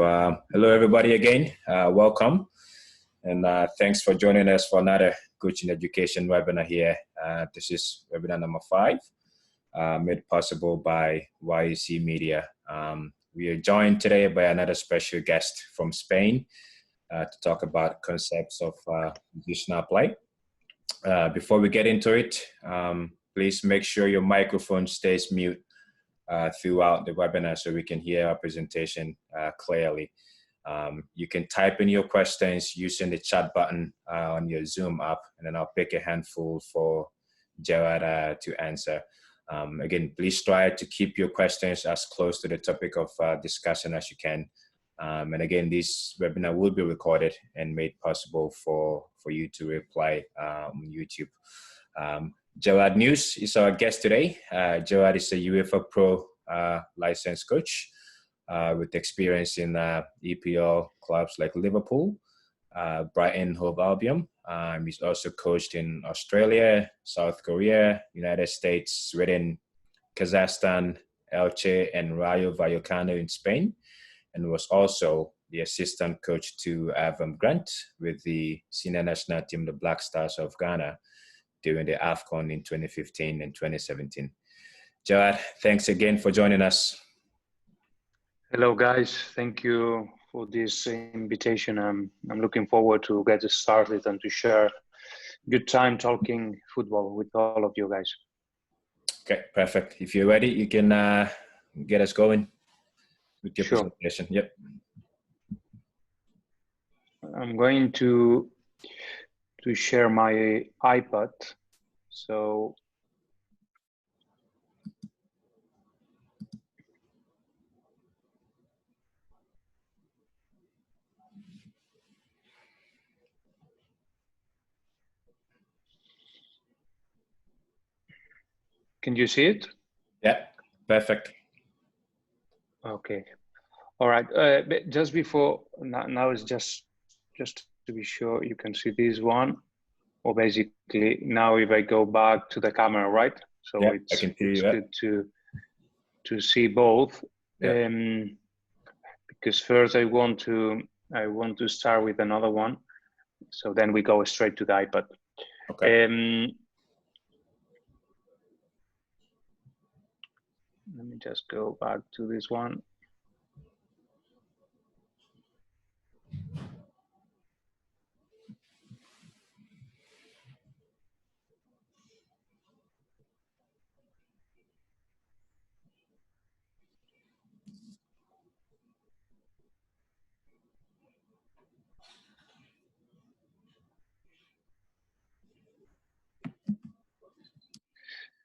Hello, everybody again. Welcome. And thanks for joining us for another coaching education webinar here. This is webinar number 5, made possible by YEC Media. We are joined today by another special guest from Spain to talk about concepts of positional play. Before we get into it, please make sure your microphone stays mute throughout the webinar so we can hear our presentation clearly. You can type in your questions using the chat button on your Zoom app, and then I'll pick a handful for Gerard to answer. Again, please try to keep your questions as close to the topic of discussion as you can. And again, this webinar will be recorded and made possible for you to reply on YouTube. Gerard Nus is our guest today. Gerard is a UEFA Pro licensed coach with experience in EPL clubs like Liverpool, Brighton, Hove Albion. He's also coached in Australia, South Korea, United States, Sweden, Kazakhstan, Elche, and Rayo Vallecano in Spain, and was also the assistant coach to Avram Grant with the senior national team, the Black Stars of Ghana, during the AFCON in 2015 and 2017. Gerard, thanks again for joining us. Hello, guys. Thank you for this invitation. I'm looking forward to get started and to share good time talking football with all of you guys. Okay, perfect. If you're ready, you can get us going with your presentation. Yep. I'm going to share my iPad. So can you see it? Yeah, perfect. Okay. All right. Just before now is just to be sure you can see this one. Or basically now if I go back to the camera, right? So yeah, it's good to see both. Yeah. Because first I want to start with another one. So then we go straight to the iPad. Okay. Let me just go back to this one.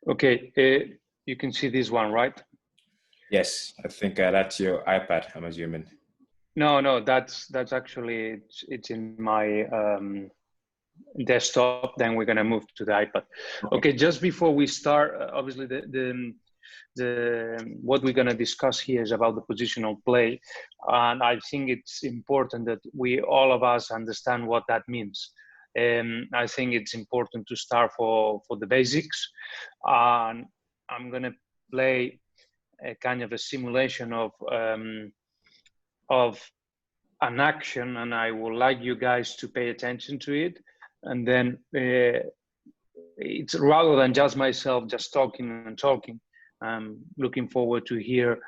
Okay, you can see this one, right? Yes, I think that's your iPad, I'm assuming. No, that's actually it's in my desktop. Then we're gonna move to the iPad. Okay, just before we start, obviously the what we're gonna discuss here is about the positional play, and I think it's important that we all of us understand what that means. I think it's important to start for the basics, and I'm gonna play a kind of a simulation of an action, and I would like you guys to pay attention to it. And then it's rather than just myself just talking and talking. I'm looking forward to hear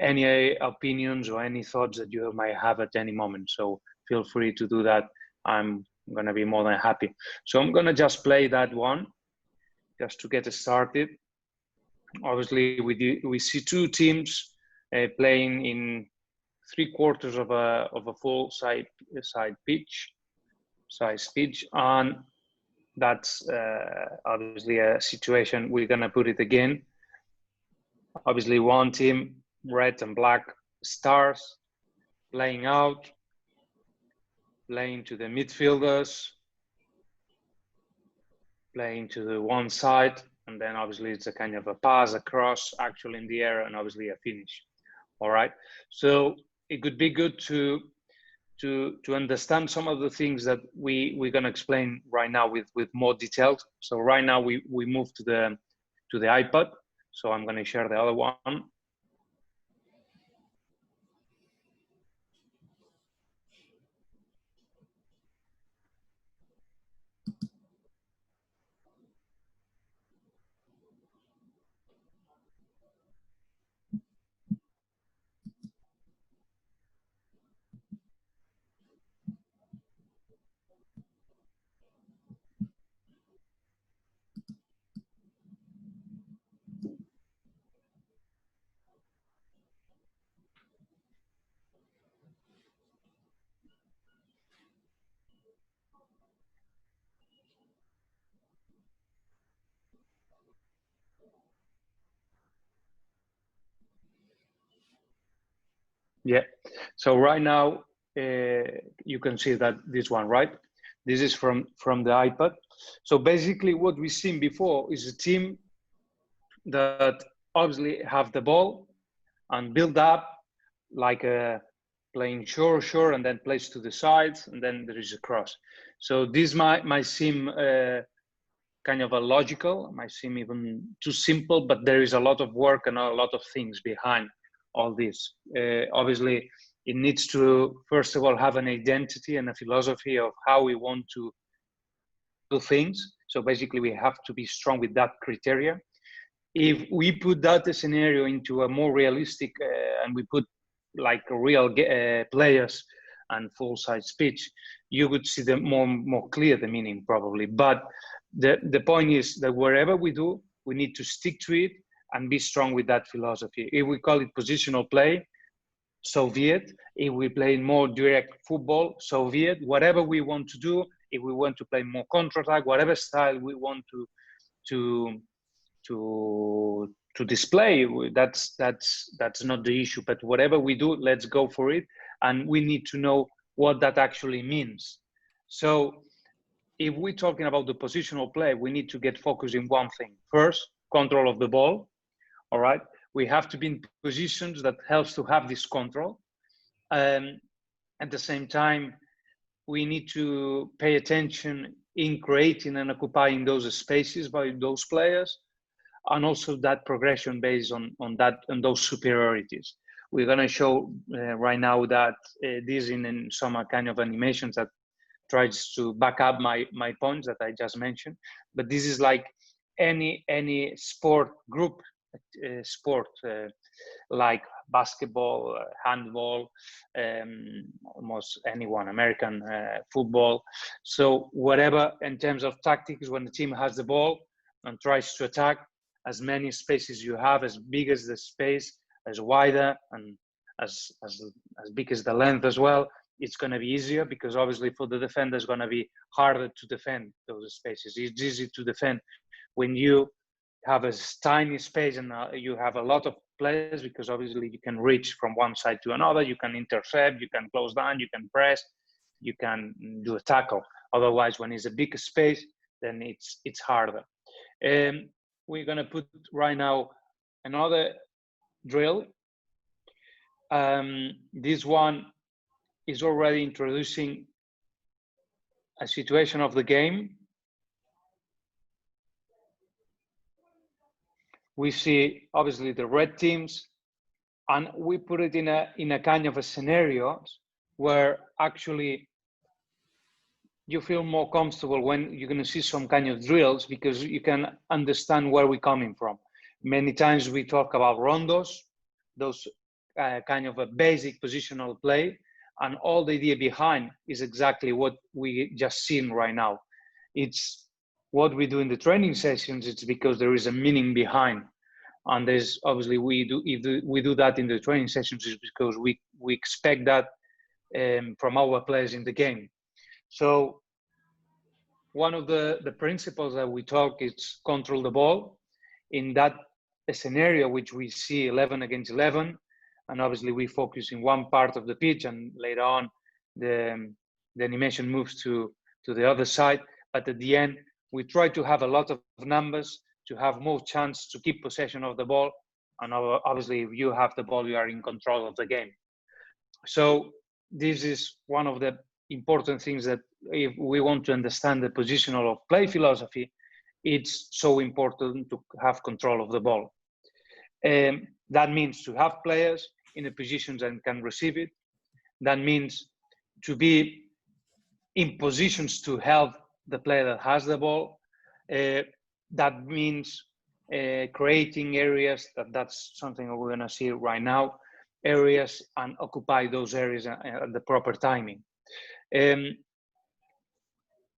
any opinions or any thoughts that you might have at any moment. So feel free to do that. I'm going to be more than happy. So I'm going to just play that one just to get started. Obviously, we see two teams playing in 3/4 of a full size pitch, and that's obviously a situation. We're gonna put it again. Obviously, one team, red and black stars, playing out, playing to the midfielders, playing to the one side, and then obviously it's a kind of a pass across, actually in the air, and obviously a finish. All right, so it could be good to understand some of the things that we're going to explain right now with more details. So right now we move to the iPad. So I'm going to share the other one. Yeah. So right now, you can see that this one, right? This is from the iPad. So basically what we've seen before is a team that obviously have the ball and build up like a playing shore, and then plays to the sides, and then there is a cross. So this might seem kind of a logical, might seem even too simple, but there is a lot of work and a lot of things behind all this. Obviously, it needs to, first of all, have an identity and a philosophy of how we want to do things. So basically, we have to be strong with that criteria. If we put that scenario into a more realistic, and we put like real players and full-size pitch, you would see the more clear the meaning probably. But the point is that wherever we do, we need to stick to it and be strong with that philosophy. If we call it positional play, so be it. If we play more direct football, so be it. Whatever we want to do, if we want to play more counter-attack, whatever style we want to display, that's not the issue. But whatever we do, let's go for it, and we need to know what that actually means. So if we're talking about the positional play, we need to get focused in one thing. First, control of the ball. All right, we have to be in positions that helps to have this control. At the same time, we need to pay attention in creating and occupying those spaces by those players, and also that progression based on those superiorities. We're going to show right now that this in some kind of animations that tries to back up my points that I just mentioned. But this is like any sport group, sport like basketball, handball, almost anyone, American football. So whatever in terms of tactics, when the team has the ball and tries to attack, as many spaces you have, as big as the space, as wider, and as big as the length as well, it's going to be easier, because obviously for the defender it's going to be harder to defend those spaces. It's easy to defend when you have a tiny space and you have a lot of players, because obviously you can reach from one side to another, you can intercept, you can close down, you can press, you can do a tackle. Otherwise, when it's a big space, then it's harder. We're going to put right now another drill. This one is already introducing a situation of the game. We see obviously the red teams, and we put it in a kind of a scenario where actually you feel more comfortable when you're going to see some kind of drills, because you can understand where we're coming from. Many times we talk about rondos, those kind of a basic positional play, and all the idea behind is exactly what we just seen right now. It's what we do in the training sessions. It's because there is a meaning behind, and there's obviously if we do that in the training sessions is because we expect that from our players in the game. So one of the principles that we talk is control the ball. In that scenario, which we see 11 against 11, and obviously we focus in one part of the pitch, and later on the animation moves to the other side. But at the end, we try to have a lot of numbers to have more chance to keep possession of the ball. And obviously, if you have the ball, you are in control of the game. So this is one of the important things that if we want to understand the positional of play philosophy, it's so important to have control of the ball. That means to have players in the positions that can receive it. That means to be in positions to help the player that has the ball. That means creating areas, that's something that we're going to see right now, areas, and occupy those areas at the proper timing.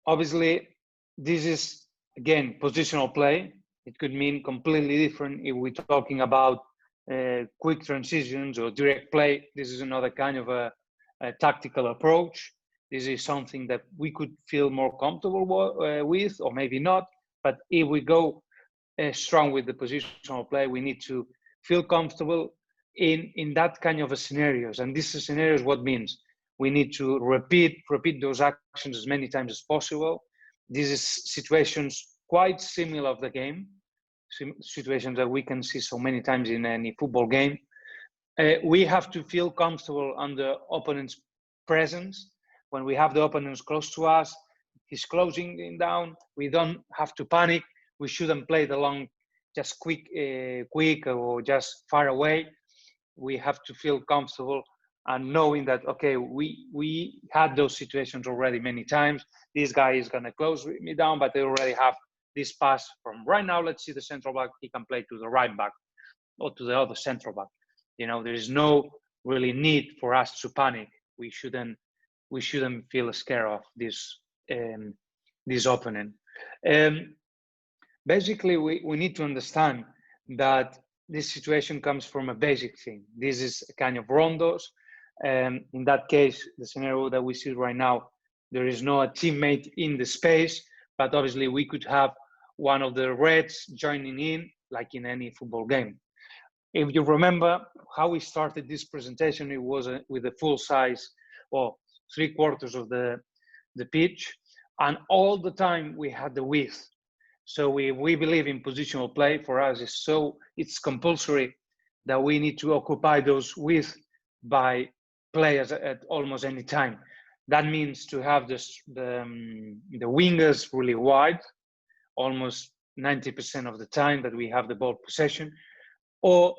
Obviously, this is, again, positional play. It could mean completely different if we're talking about quick transitions or direct play. This is another kind of a tactical approach. This is something that we could feel more comfortable with, or maybe not. But if we go strong with the positional play, we need to feel comfortable in that kind of a scenarios. And this scenario is what means we need to repeat those actions as many times as possible. This is situations quite similar of the game, situations that we can see so many times in any football game. We have to feel comfortable under opponent's presence. When we have the opponents close to us, he's closing down, we don't have to panic. We shouldn't play the long, just quick or just far away. We have to feel comfortable and knowing that, okay, we had those situations already many times. This guy is going to close me down, but they already have this pass from right now. Let's see the central back. He can play to the right back or to the other central back. You know, there is no really need for us to panic. We shouldn't feel scared of this opponent. Basically, we need to understand that this situation comes from a basic thing. This is a kind of rondos. In that case, the scenario that we see right now, there is no teammate in the space, but obviously we could have one of the reds joining in, like in any football game. If you remember how we started this presentation, it was with a full size, or 3/4 of the pitch, and all the time we had the width. So we believe in positional play. For us, it's compulsory that we need to occupy those width by players at almost any time. That means to have the wingers really wide, almost 90% of the time that we have the ball possession, or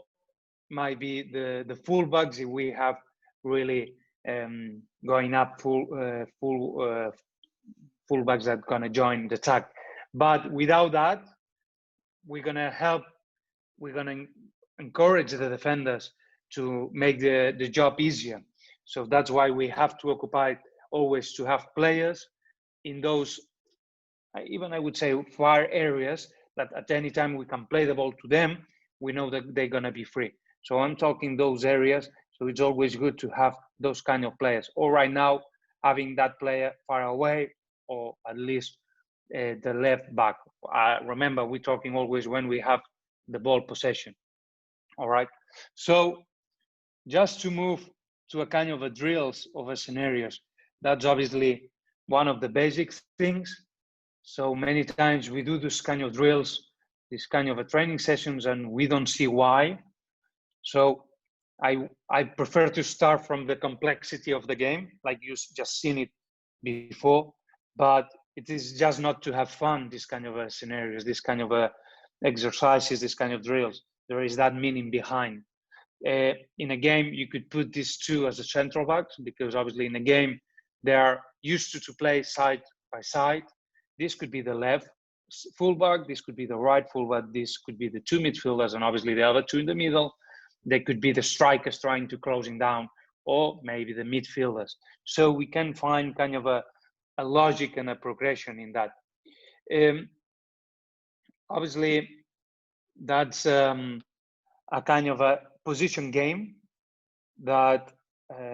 might be the fullbacks if we have really going up fullbacks that are gonna join the attack. But without that, we're gonna encourage the defenders to make the job easier. So that's why we have to occupy always to have players in those, even I would say, far areas that at any time we can play the ball to them. We know that they're gonna be free. So I'm talking those areas. So it's always good to have those kind of players. Or right now, having that player far away, or at least the left back. Remember, we're talking always when we have the ball possession. All right. So just to move to a kind of a drills of a scenarios, that's obviously one of the basic things. So many times we do this kind of drills, this kind of a training sessions, and we don't see why. So I prefer to start from the complexity of the game, like you just seen it before, but it is just not to have fun, this kind of scenarios, this kind of exercises, this kind of drills. There is that meaning behind. In a game, you could put these two as a central backs, because obviously in a game, they are used to play side by side. This could be the left fullback, this could be the right fullback, this could be the two midfielders, and obviously the other two in the middle. They could be the strikers trying to closing down, or maybe the midfielders. So we can find kind of a logic and a progression in that. Obviously, that's a kind of a position game that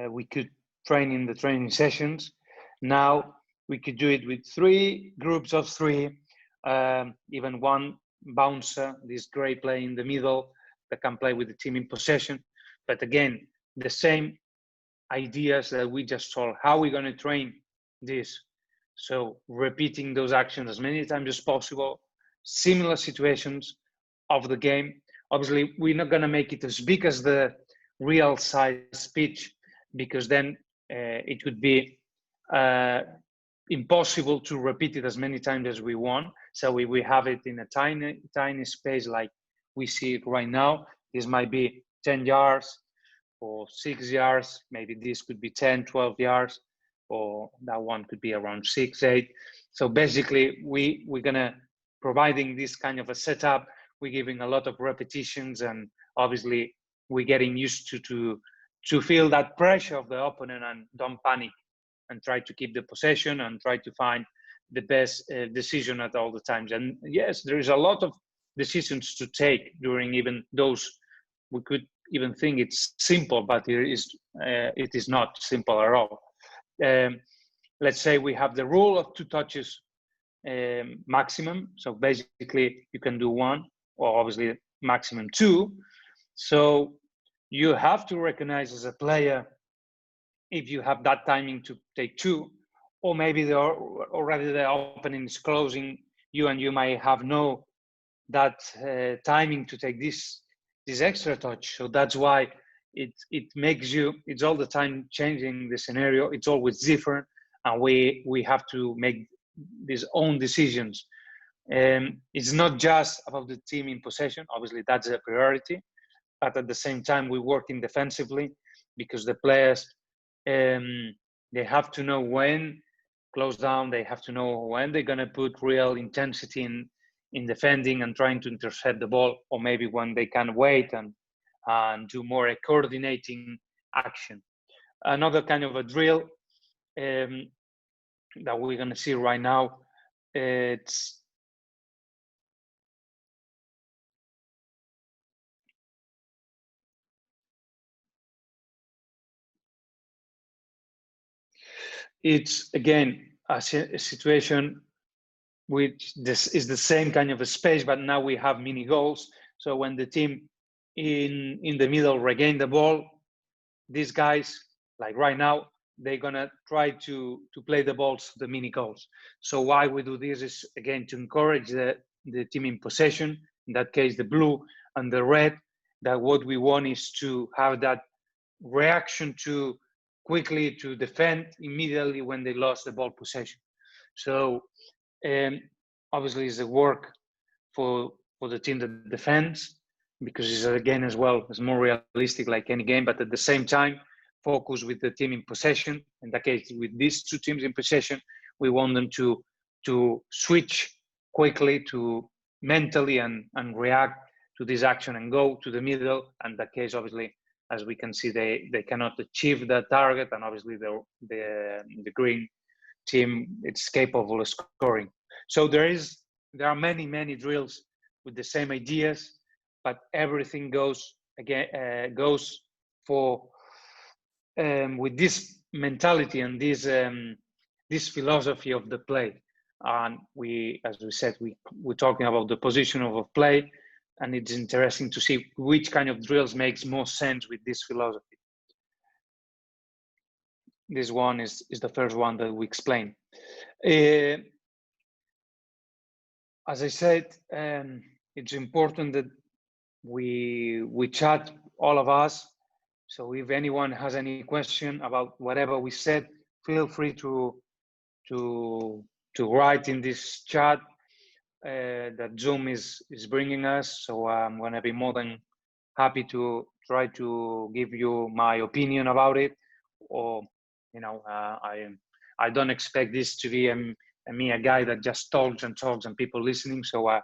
we could train in the training sessions. Now we could do it with 3 groups of 3, even one bouncer, this great player in the middle that can play with the team in possession. But again, the same ideas that we just saw. How are we going to train this? So repeating those actions as many times as possible, similar situations of the game. Obviously, we're not going to make it as big as the real size pitch, because then it would be impossible to repeat it as many times as we want. So we have it in a tiny space like we see it right now. This might be 10 yards or 6 yards. Maybe this could be 10, 12 yards, or that one could be around 6, 8. So basically, we're gonna providing this kind of a setup. We're giving a lot of repetitions, and obviously we're getting used to feel that pressure of the opponent and don't panic, and try to keep the possession and try to find the best decision at all the times. And yes, there is a lot of decisions to take during even those. We could even think it's simple, but it is not simple at all. Let's say we have the rule of 2 touches maximum. So basically you can do 1, or obviously maximum 2. So you have to recognize as a player if you have that timing to take two, or maybe already the opening is closing you, and you might have no that timing to take this extra touch. So that's why it makes you, it's all the time changing the scenario. It's always different, and we have to make these own decisions. It's not just about the team in possession. Obviously, that's a priority, but at the same time, we're working defensively because the players, they have to know when close down. They have to know when they're going to put real intensity in defending and trying to intercept the ball, or maybe when they can wait and do more a coordinating action. Another kind of a drill that we're going to see right now, it's again a situation which this is the same kind of a space, but now we have mini goals. So when the team in the middle regain the ball, these guys, like right now, they're gonna try to play the balls to the mini goals. So why we do this is again to encourage the team in possession, in that case the blue and the red, that what we want is to have that reaction to quickly to defend immediately when they lost the ball possession. So obviously it's a work for the team that defends, because it's again as well, it's more realistic like any game, but at the same time focus with the team in possession. In that case, with these two teams in possession, we want them to switch quickly to mentally and react to this action and go to the middle. And that case, obviously, as we can see, they cannot achieve the target, and obviously the green team, it's capable of scoring. So there are many drills with the same ideas, but everything goes for with this mentality and this philosophy of the play. And as we said, we're talking about the position of a play, and it's interesting to see which kind of drills makes more sense with this philosophy. This one is the first one that we explain. As I said, it's important that we chat, all of us. So if anyone has any question about whatever we said, feel free to write in this chat that Zoom is bringing us. So I'm going to be more than happy to try to give you my opinion about it. Or, I don't expect this to be a guy that just talks and people listening. So I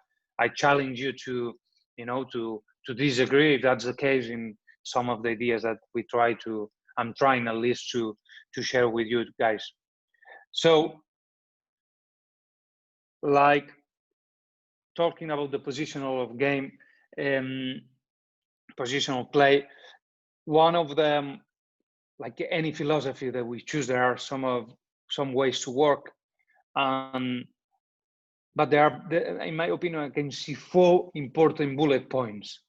challenge you to disagree if that's the case in some of the ideas that I'm trying at least to share with you guys. So, like talking about the positional of game, positional play, one of them, like any philosophy that we choose, there are some ways to work, but in my opinion, I can see 4 important bullet points,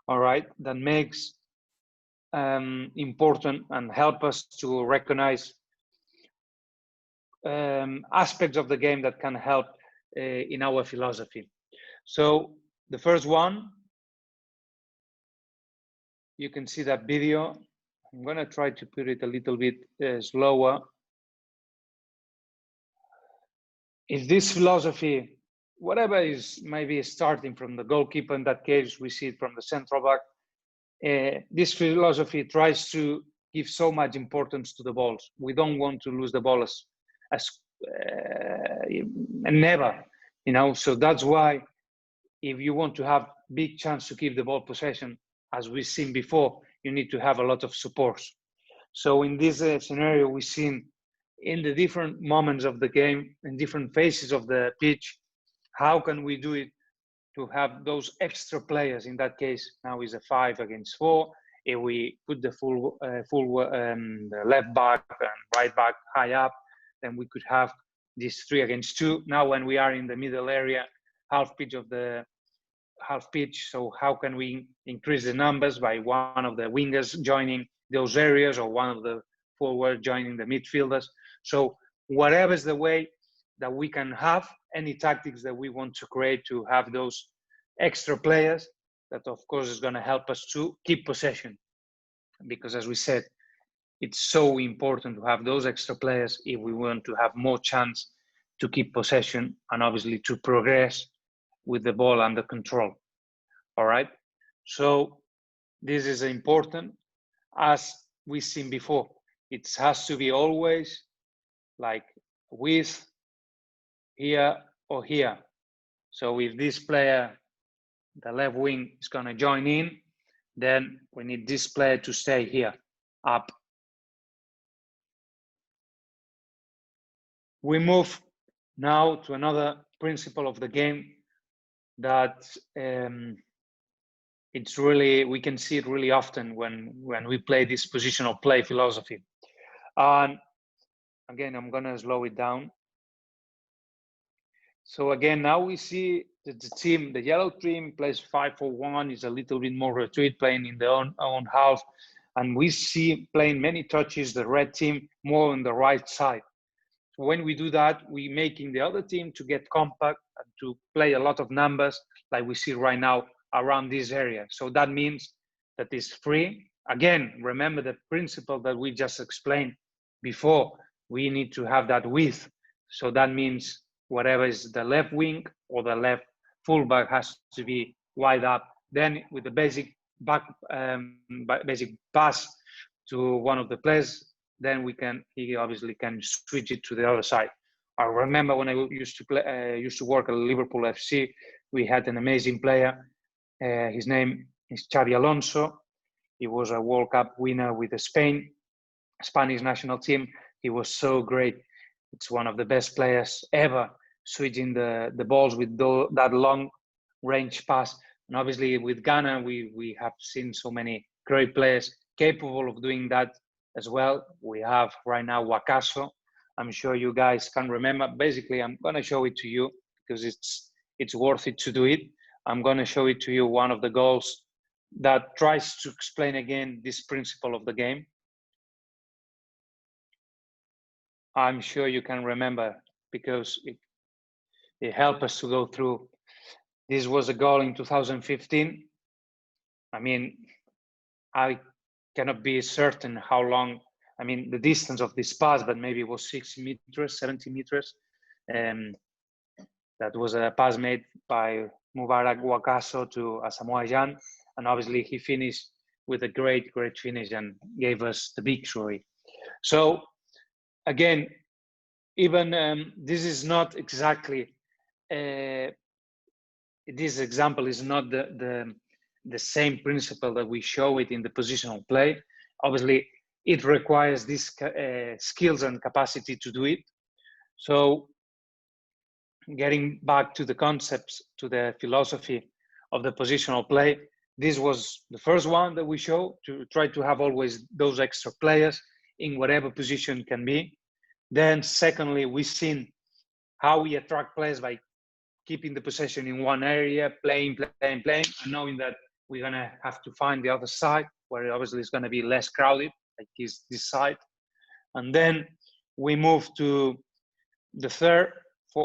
all right, that makes important and help us to recognize aspects of the game that can help in our philosophy. So the first one, you can see that video. I'm going to try to put it a little bit slower. If this philosophy, whatever is maybe starting from the goalkeeper, in that case, we see it from the central back, this philosophy tries to give so much importance to the balls. We don't want to lose the ball never, so that's why if you want to have big chance to keep the ball possession, as we've seen before, you need to have a lot of supports. So in this scenario, we've seen in the different moments of the game, in different phases of the pitch, how can we do it to have those extra players? In that case, now is a 5 against 4. If we put the full the left back and right back high up, then we could have this 3 against 2. Now when we are in the middle area, half pitch of the half pitch. So how can we increase the numbers by one of the wingers joining those areas, or one of the forward joining the midfielders? So whatever is the way that we can have any tactics that we want to create to have those extra players, that of course is going to help us to keep possession, because as we said, it's so important to have those extra players if we want to have more chance to keep possession and obviously to progress with the ball under control. All right, so this is important. As we've seen before, it has to be always like with here or here. So if this player, the left wing, is going to join in, then we need this player to stay here, up. We move now to another principle of the game that it's really, we can see it really often when we play this positional play philosophy. And again, I'm going to slow it down. So again, now we see that the team, the yellow team, plays 5-4-1, is a little bit more retreat, playing in their own half. And we see playing many touches, the red team more on the right side. So when we do that, we're making the other team to get compact and to play a lot of numbers, like we see right now around this area. So that means that it's free. Again, remember the principle that we just explained before. We need to have that width. So that means whatever is the left wing or the left fullback has to be wide up. Then with the basic pass to one of the players, then he obviously can switch it to the other side. I remember when I used to work at Liverpool FC, we had an amazing player. His name is Xabi Alonso. He was a World Cup winner with the Spanish national team. He was so great. It's one of the best players ever, switching the balls with that long range pass. And obviously with Ghana, we have seen so many great players capable of doing that as well. We have right now Wakaso. I'm sure you guys can remember. Basically, I'm going to show it to you because it's worth it to do it. I'm going to show it to you, one of the goals that tries to explain again this principle of the game. I'm sure you can remember because it helped us to go through. This was a goal in 2015. I mean, I cannot be certain how long, I mean, the distance of this pass, but maybe it was 60 meters, 70 meters. That was a pass made by Mubarak Wakaso to Asamoah Gyan. And obviously he finished with a great, great finish and gave us the victory. So again, even this is not exactly, this example is not the same principle that we show it in the positional play. Obviously, it requires these skills and capacity to do it. So getting back to the concepts, to the philosophy of the positional play, this was the first one that we show, to try to have always those extra players in whatever position can be. Then secondly, we've seen how we attract players by keeping the possession in one area, playing, and knowing that we're going to have to find the other side, where obviously it's going to be less crowded, like this side. And then we move to the third,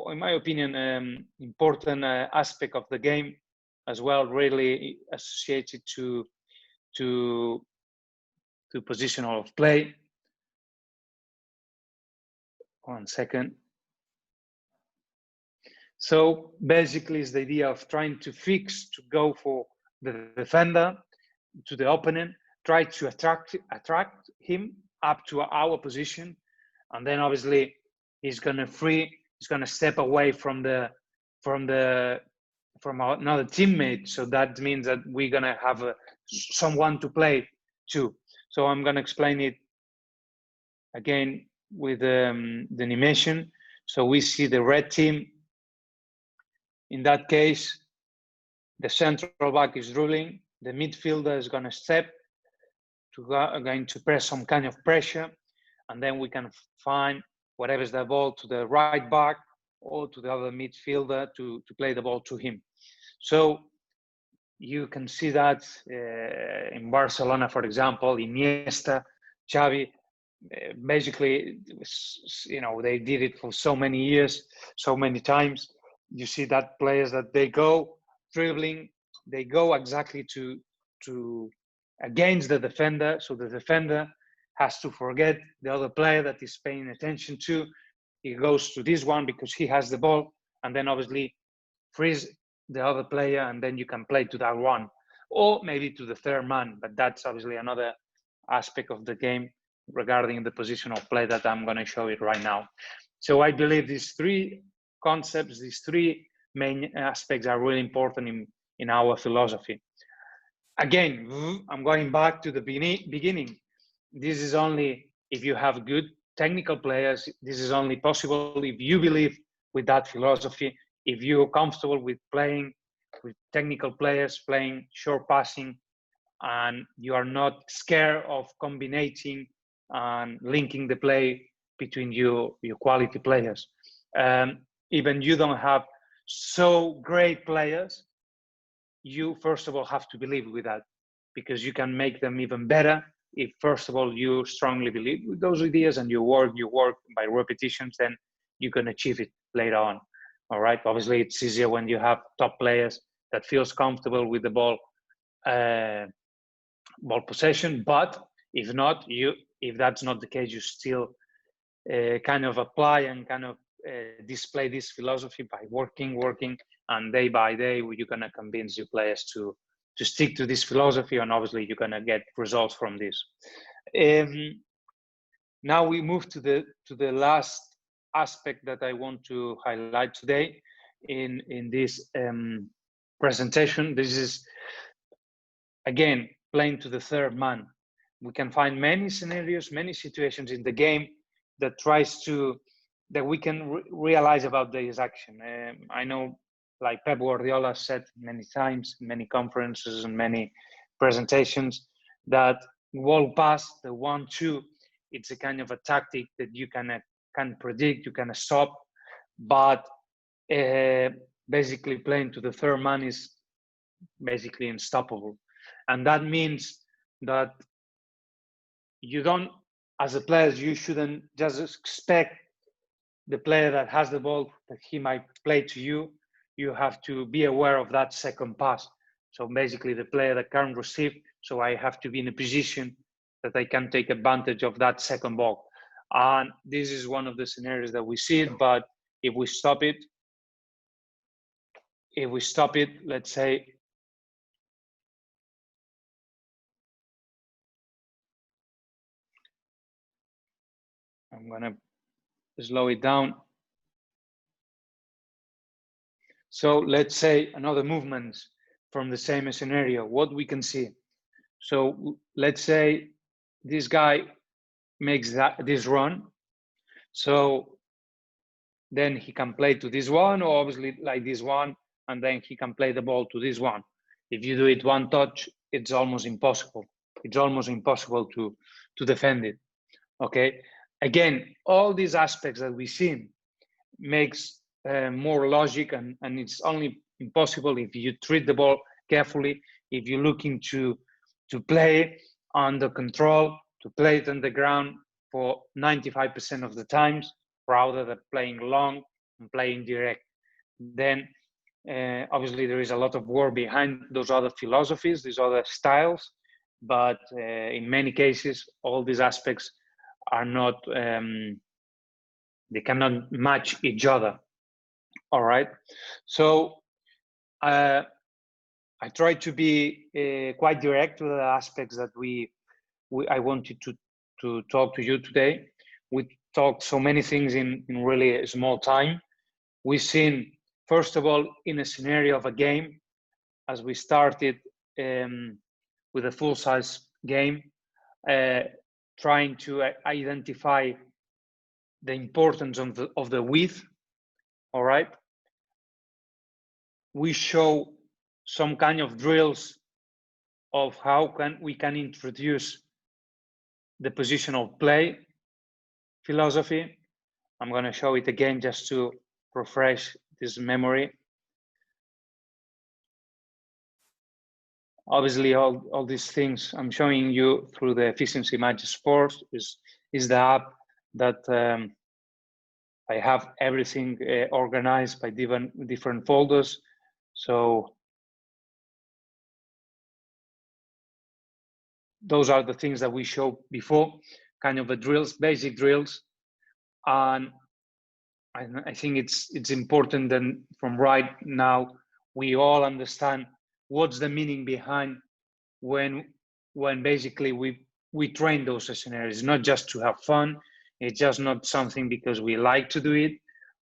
in my opinion, important aspect of the game as well, really associated to positional play. One second. So basically it's the idea of trying to go for the defender, to the opponent, try to attract him up to our position, and then obviously he's going to step away from another teammate. So that means that we're going to have someone to play to. So I'm going to explain it again with the animation. So we see the red team. In that case, the central back is ruling. The midfielder is going to step going to press some kind of pressure, and then we can find whatever is the ball to the right back or to the other midfielder to play the ball to him. So You can see that in Barcelona, for example, Iniesta, Xavi. Basically, you know, they did it for so many years, so many times. You see that players that they go dribbling, they go exactly to against the defender, so the defender has to forget the other player that he's paying attention to. He goes to this one because he has the ball, and then obviously freeze the other player, and then you can play to that one, or maybe to the third man. But that's obviously another aspect of the game regarding the positional play that I'm going to show you right now. So I believe these three concepts, these three main aspects are really important in our philosophy. Again, I'm going back to the beginning. This is only if you have good technical players. This is only possible if you believe with that philosophy, if you're comfortable with playing with technical players, playing short passing, and you are not scared of combining and linking the play between your quality players. Even you don't have so great players, you first of all have to believe with that, because you can make them even better if first of all you strongly believe with those ideas and you work by repetitions, then you can achieve it later on. All right, obviously it's easier when you have top players that feels comfortable with the ball possession, but if not, if that's not the case, you still kind of apply and kind of display this philosophy by working, and day by day you're gonna convince your players to stick to this philosophy, and obviously you're gonna get results from this. Now we move to the last aspect that I want to highlight today in this presentation. This is again playing to the third man. We can find many scenarios, many situations in the game that that we can realize about this action. I know, like Pep Guardiola said many times, many conferences and many presentations, that wall pass, the 1-2, it's a kind of a tactic that you can predict, you can stop, but basically playing to the third man is basically unstoppable. And that means that you don't, as a player, you shouldn't just expect the player that has the ball that he might play to you. You have to be aware of that second pass. So basically the player that can't receive, so I have to be in a position that I can take advantage of that second ball. And this is one of the scenarios that we see it, but if we stop it, let's say, I'm gonna slow it down. So let's say another movement from the same scenario, what we can see. So let's say this guy makes this run. So then he can play to this one, or obviously like this one, and then he can play the ball to this one. If you do it one touch, it's almost impossible. It's almost impossible to defend it, okay? Again, all these aspects that we see makes more logic, and it's only impossible if you treat the ball carefully, if you're looking to play under control, to play it on the ground for 95% of the times, rather than playing long and playing direct. Then obviously there is a lot of work behind those other philosophies, these other styles, but in many cases, all these aspects are not, they cannot match each other. All right. So I try to be quite direct with the aspects that I wanted to talk to you today. We talked so many things in really a small time. We've seen, first of all, in a scenario of a game, as we started with a full-size game, trying to identify the importance of the width. All right. We show some kind of drills of how we can introduce the positional play philosophy. I'm going to show it again just to refresh this memory. obviously all these things I'm showing you through the Efficiency Magic Sports is the app that I have everything organized by different folders. So those are the things that we showed before, kind of the drills, basic drills. And I think it's important that from right now, we all understand what's the meaning behind when basically we train those scenarios, not just to have fun. It's just not something because we like to do it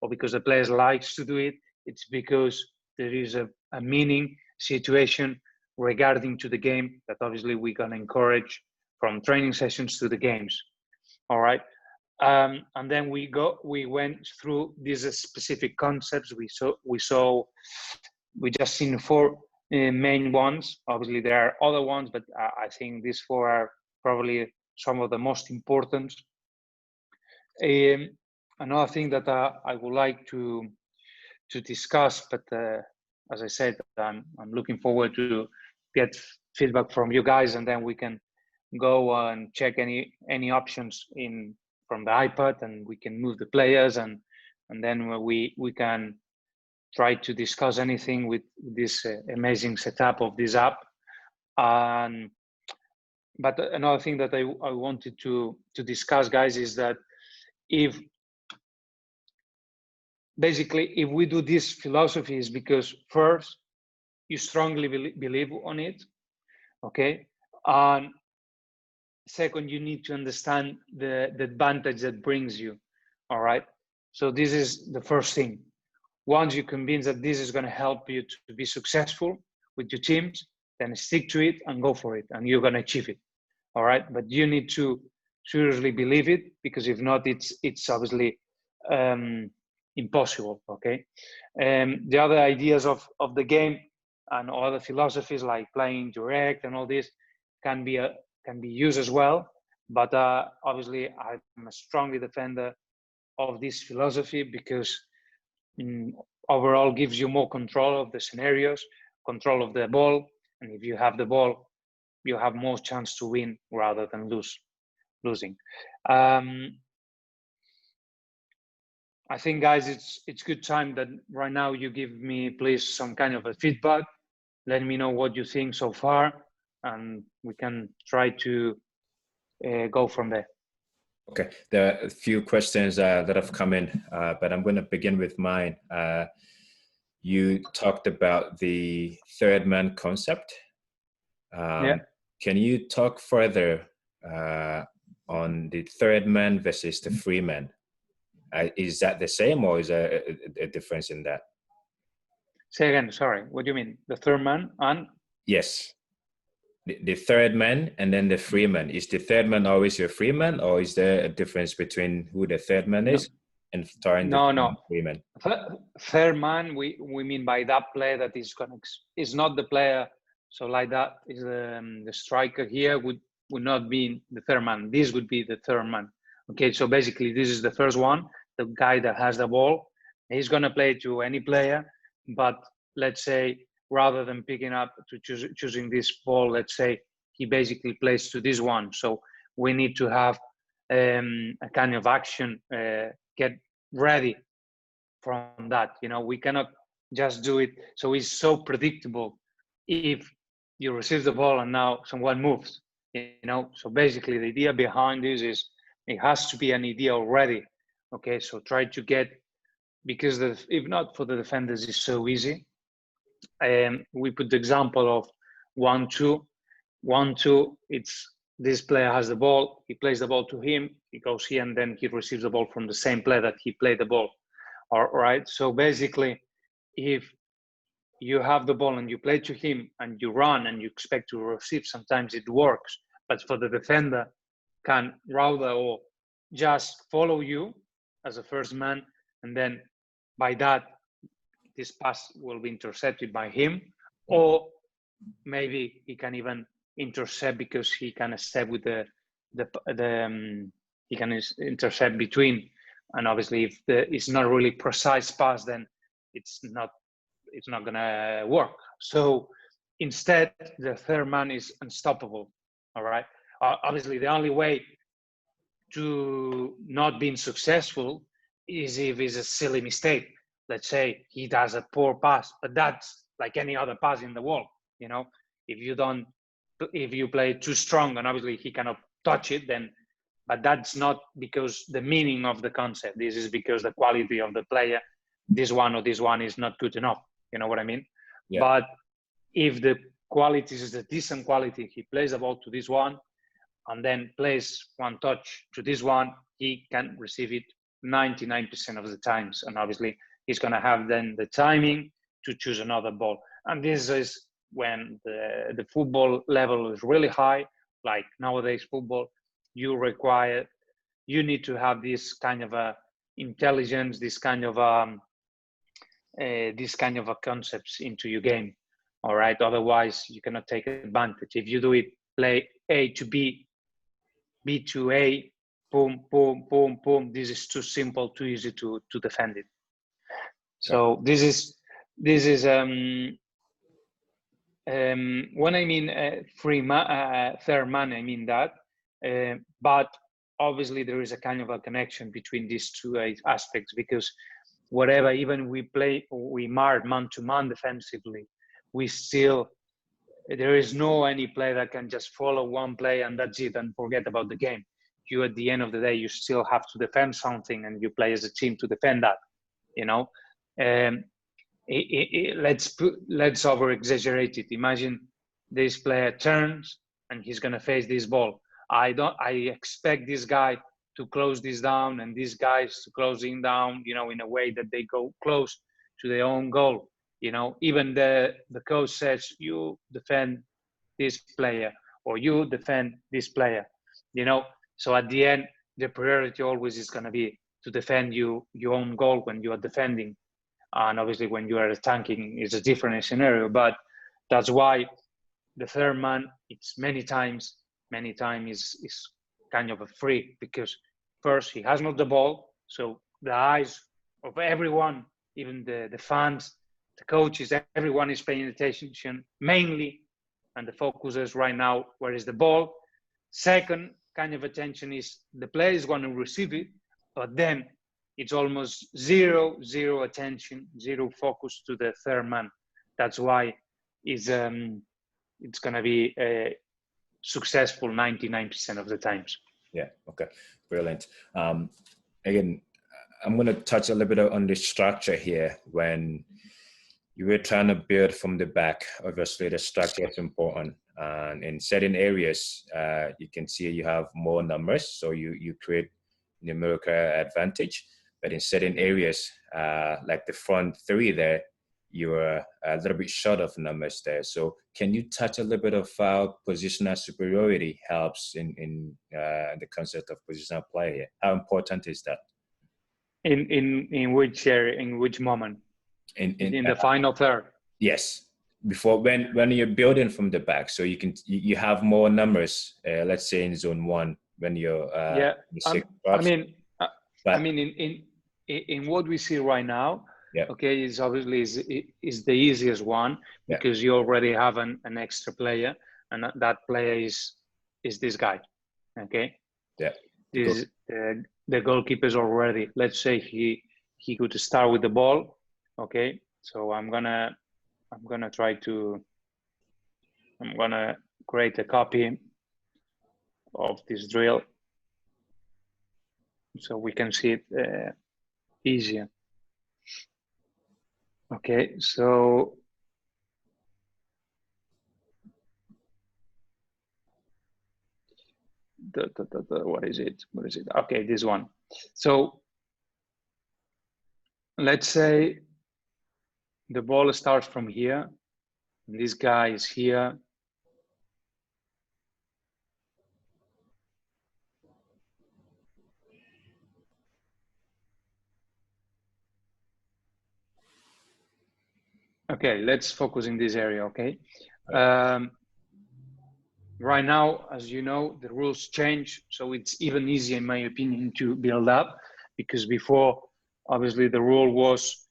or because the players likes to do it. It's because there is a meaning situation regarding to the game that obviously we're going to encourage from training sessions to the games. All right. And then we went through these specific concepts. We just seen 4 main ones. Obviously there are other ones, but I think these 4 are probably some of the most important. Another thing that I would like to discuss, but as I said, I'm looking forward to get feedback from you guys, and then we can go and check any options from the iPad, and we can move the players, and then we can try to discuss anything with this amazing setup of this app. But another thing that I wanted to discuss, guys, is that if we do this philosophy is because first you strongly believe on it, okay, and second you need to understand the advantage that brings you. All right, so this is the first thing. Once you're convinced that this is going to help you to be successful with your teams, then stick to it and go for it, and you're going to achieve it. All right, but you need to seriously believe it, because if not, it's obviously impossible. Okay, the other ideas of the game and other philosophies like playing direct and all this can be used as well, but obviously I'm a strongly defender of this philosophy because overall gives you more control of the scenarios, control of the ball, and if you have the ball, you have more chance to win rather than losing. I think, guys, it's good time that right now you give me, please, some kind of a feedback. Let me know what you think so far, and we can try to go from there. Okay, there are a few questions that have come in, but I'm going to begin with mine. You talked about the third man concept. Yeah. Can you talk further on the third man versus the free man? Is that the same, or is there a difference in that? Say again, sorry. What do you mean? The third man and? Yes. The third man and then the free man. Is the third man always your free man, or is there a difference between who the third man is and the free man? Third man, we mean by that player that is not the player. So like that is the striker here would not be the third man. This would be the third man. Okay, so basically this is the first one, the guy that has the ball. He's gonna play to any player, but let's say rather than picking up to choosing this ball, let's say he basically plays to this one. So we need to have a kind of action, get ready from that. You know, we cannot just do it. So it's so predictable if you receive the ball and now someone moves, you know. So basically the idea behind this is it has to be an idea already. Okay, so try to get, because if not for the defenders, it's so easy. We put the example of 1-2. 1-2, it's this player has the ball, he plays the ball to him, he goes here, and then he receives the ball from the same player that he played the ball. All right, so basically, if you have the ball and you play to him and you run and you expect to receive, sometimes it works, but for the defender, can rather or just follow you as a first man, and then by that, this pass will be intercepted by him, or maybe he can even intercept because he can step with he can intercept between, and obviously if it's not really precise pass, then it's not gonna work. So instead, the third man is unstoppable. All right. Obviously, the only way to not being successful is if it's a silly mistake. Let's say he does a poor pass, but that's like any other pass in the world. You know, if you play too strong and obviously he cannot touch it, then, but that's not because the meaning of the concept. This is because the quality of the player, this one or this one is not good enough. You know what I mean? Yeah. But if the quality is a decent quality, he plays the ball to this one and then plays one touch to this one, he can receive it 99% of the times. And obviously he's going to have then the timing to choose another ball. And this is when the football level is really high, like nowadays football, you need to have this kind of a intelligence, this kind of a concepts into your game. All right. Otherwise you cannot take advantage. If you do it, play A to B, B to A, boom, boom, boom, boom. This is too simple, too easy to defend it. So this is when I mean third man, I mean that. But obviously there is a kind of a connection between these two aspects, because whatever, even we mark man to man defensively, there is no any play that can just follow one play and that's it and forget about the game. You, at the end of the day, you still have to defend something, and you play as a team to defend that, you know. Let's over exaggerate it. Imagine this player turns and he's going to face this ball. I expect this guy to close this down and these guys to close him down, you know, in a way that they go close to their own goal. You know, even the coach says, you defend this player or you defend this player, you know. So at the end, the priority always is going to be to defend your own goal when you are defending. And obviously when you are attacking, it's a different scenario. But that's why the third man, it's many times is kind of a freak, because first, he has not the ball. So the eyes of everyone, even the fans, the coaches, everyone is paying attention mainly, and the focus is right now, where is the ball? Second kind of attention is the player is going to receive it, but then it's almost zero attention, zero focus to the third man. That's why it's going to be successful 99% of the times. Yeah, okay, brilliant. Again, I'm going to touch a little bit on the structure here. When you were trying to build from the back, obviously the structure is important. And in certain areas, you can see you have more numbers, so you create numerical advantage. But in certain areas, like the front three there, you're a little bit short of numbers there. So can you touch a little bit of how positional superiority helps in the concept of positional play here? How important is that? In which area, in which moment? In the final third? Yes. Before, when you're building from the back, so you have more numbers, let's say in zone one, when you're in what we see right now, okay, is obviously is the easiest one, because you already have an extra player, and that player is this guy, okay. The goalkeeper is already, let's say he could start with the ball, okay. So I'm gonna create a copy of this drill so we can see it easier. Okay, so what is it? Okay, this one. So let's say the ball starts from here, and this guy is here. Okay, let's focus in this area, okay? Right now, as you know, the rules change, so it's even easier, in my opinion, to build up, because before, obviously, the rule was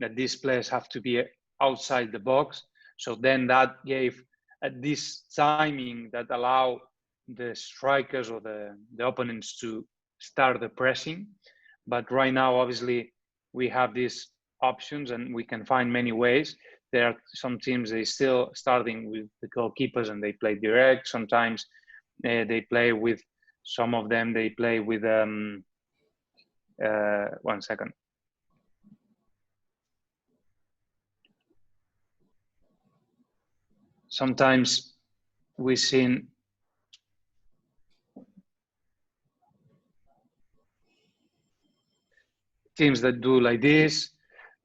that these players have to be outside the box. So then that gave this timing that allow the strikers or the opponents to start the pressing. But right now, obviously, we have these options and we can find many ways. There are some teams, they still starting with the goalkeepers and they play direct. Sometimes they play with, some of them, they play with, 1 second. Sometimes we've seen teams that do like this.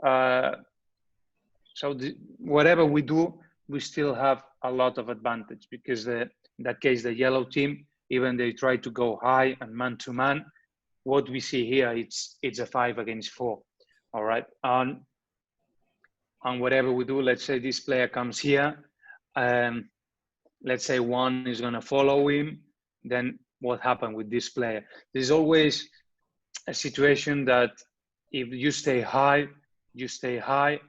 So whatever we do, we still have a lot of advantage because in that case, the yellow team, even they try to go high and man-to-man, what we see here, it's a 5 against 4, all right? And whatever we do, let's say this player comes here, let's say one is gonna follow him, then what happened with this player? There's always a situation that if you stay high, you stay high.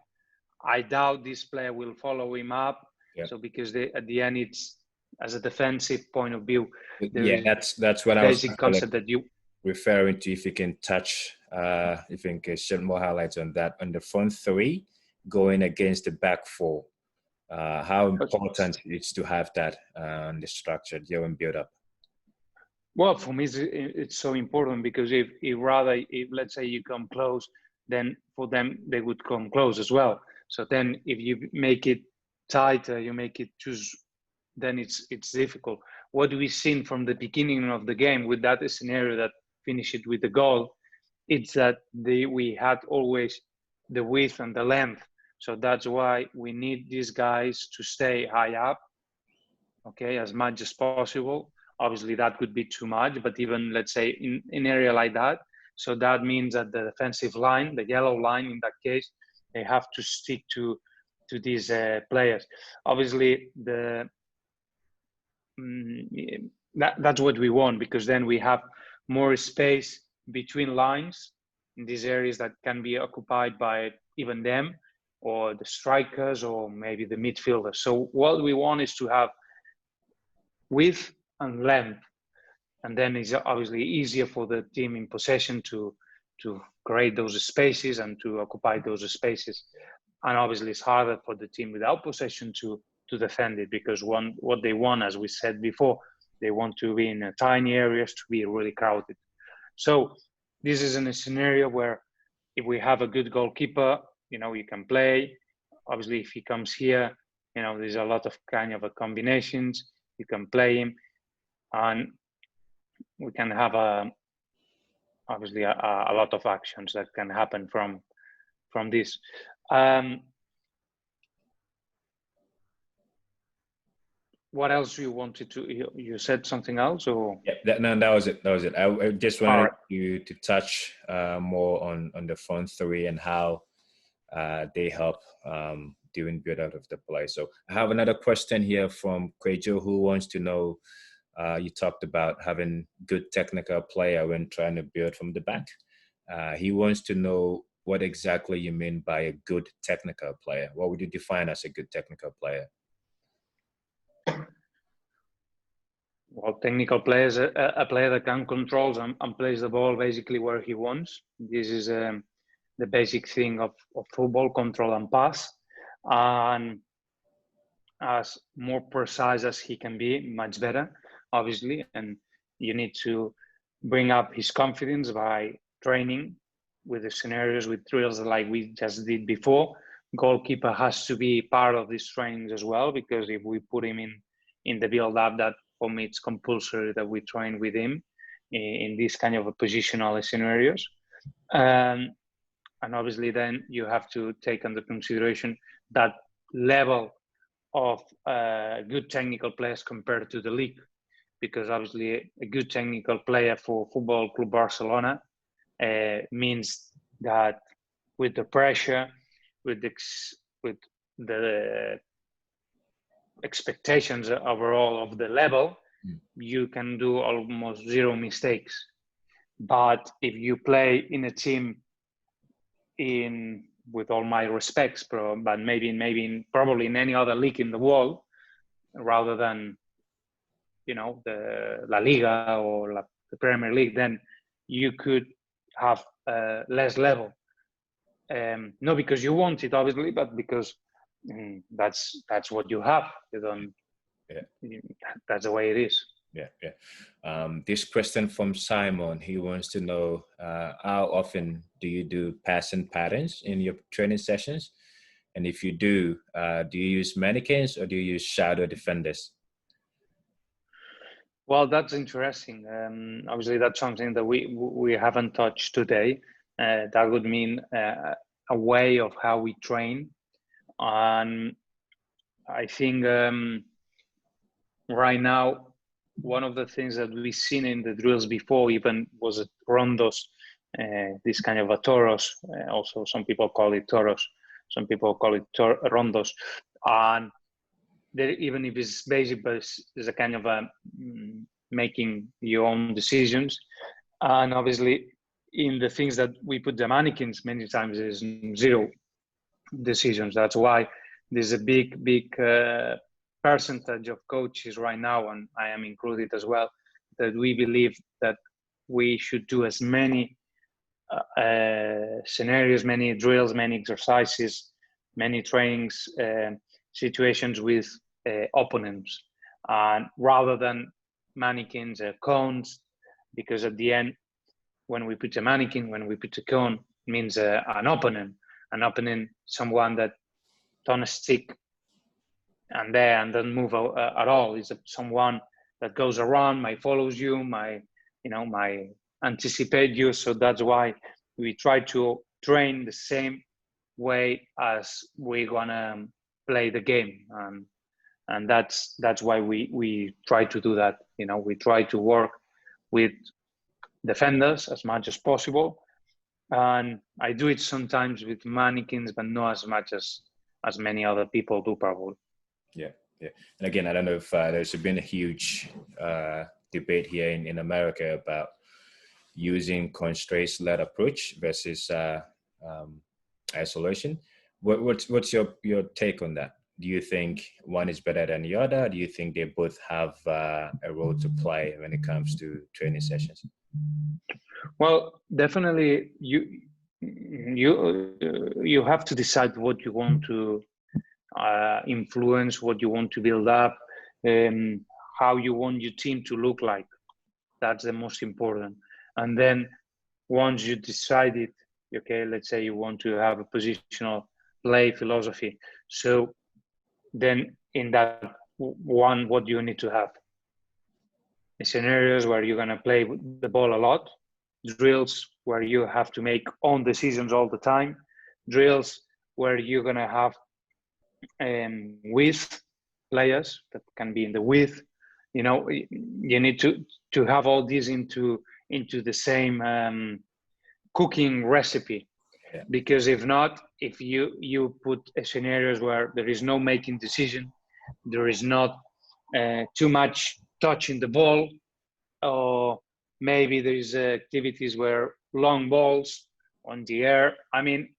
I doubt this player will follow him up. Yeah. So because at the end, it's as a defensive point of view. Yeah, that's what I was basic concept that you referring to. If you can touch, if you can shed more highlights on that, on the front three going against the back four, how important it is to have that on the structured and build up. Well, for me, it's so important because if let's say you come close, then for them they would come close as well. So then if you make it tighter, you make it choose, then it's difficult. What we've seen from the beginning of the game with that scenario that finished it with the goal, it's that we had always the width and the length. So that's why we need these guys to stay high up, okay, as much as possible. Obviously that could be too much, but even let's say in an area like that, so that means that the defensive line, the yellow line in that case, they have to stick to these players. Obviously that's what we want, because then we have more space between lines in these areas that can be occupied by even them or the strikers or maybe the midfielders. So what we want is to have width and length, and then it's obviously easier for the team in possession to create those spaces and to occupy those spaces. And obviously it's harder for the team without possession to defend it, because what they want, as we said before, they want to be in tiny areas, to be really crowded. So this is in a scenario where if we have a good goalkeeper, you can play. Obviously if he comes here, there's a lot of kind of combinations, you can play him, and we can have obviously a lot of actions that can happen from this. What else you wanted to? You said something else, or? Yeah, that was it. That was it. I just wanted you to touch more on the front three and how they help during build out of the play. So I have another question here from Kwejo, who wants to know. You talked about having good technical player when trying to build from the back. He wants to know what exactly you mean by a good technical player. What would you define as a good technical player? Well, technical player is a player that can control and plays the ball basically where he wants. This is the basic thing of football: control and pass. And as more precise as he can be, much better, obviously. And you need to bring up his confidence by training with the scenarios, with drills like we just did before. Goalkeeper has to be part of these trainings as well, because if we put him in the build-up, that for me it's compulsory that we train with him in these kind of positional scenarios. And obviously then you have to take under consideration that level of good technical players compared to the league, because obviously a good technical player for Football Club Barcelona means that with the pressure, with the expectations overall of the level, you can do almost zero mistakes. But if you play in a team in with all my respects, but probably in any other league in the world, rather than, you know, the La Liga or the Premier League, then you could have less level. Not because you want it, obviously, but because that's what you have. You don't. Yeah. That's the way it is. Yeah. This question from Simon. He wants to know how often do you do passing patterns in your training sessions, and if you do you use mannequins or do you use shadow defenders? Well, that's interesting. Obviously, that's something that we haven't touched today. That would mean a way of how we train. And I think right now, one of the things that we've seen in the drills before even was rondos, this kind of a toros. Also, some people call it toros. Some people call it rondos. And even if it's basic, but it's a kind of a making your own decisions. And obviously, in the things that we put the mannequins, many times is zero decisions. That's why there's a big percentage of coaches right now, and I am included as well, that we believe that we should do as many scenarios, many drills, many exercises, many trainings, situations with opponents, and rather than mannequins or cones, because at the end, when we put a mannequin, when we put a cone, it means an opponent, someone that don't stick and there and doesn't move at all. Is someone that goes around, might follows you, might anticipate you. So that's why we try to train the same way as we're gonna play the game, and that's why we try to do that. You know, we try to work with defenders as much as possible, and I do it sometimes with mannequins, but not as much as many other people do, probably. Yeah. And again, I don't know if there's been a huge debate here in America about using constraints-led approach versus isolation. What's your take on that? Do you think one is better than the other? Do you think they both have a role to play when it comes to training sessions? Well, definitely you have to decide what you want to influence, what you want to build up, how you want your team to look like. That's the most important. And then once you decided, okay, let's say you want to have a positional play philosophy. So then in that one, what do you need to have? Scenarios where you're going to play the ball a lot, drills where you have to make own decisions all the time, drills where you're going to have width players that can be in the width. You know, you need to have all these into the same cooking recipe. Yeah. Because if not, if you put scenarios where there is no making decision, there is not too much touching the ball, or maybe there is activities where long balls on the air. I mean,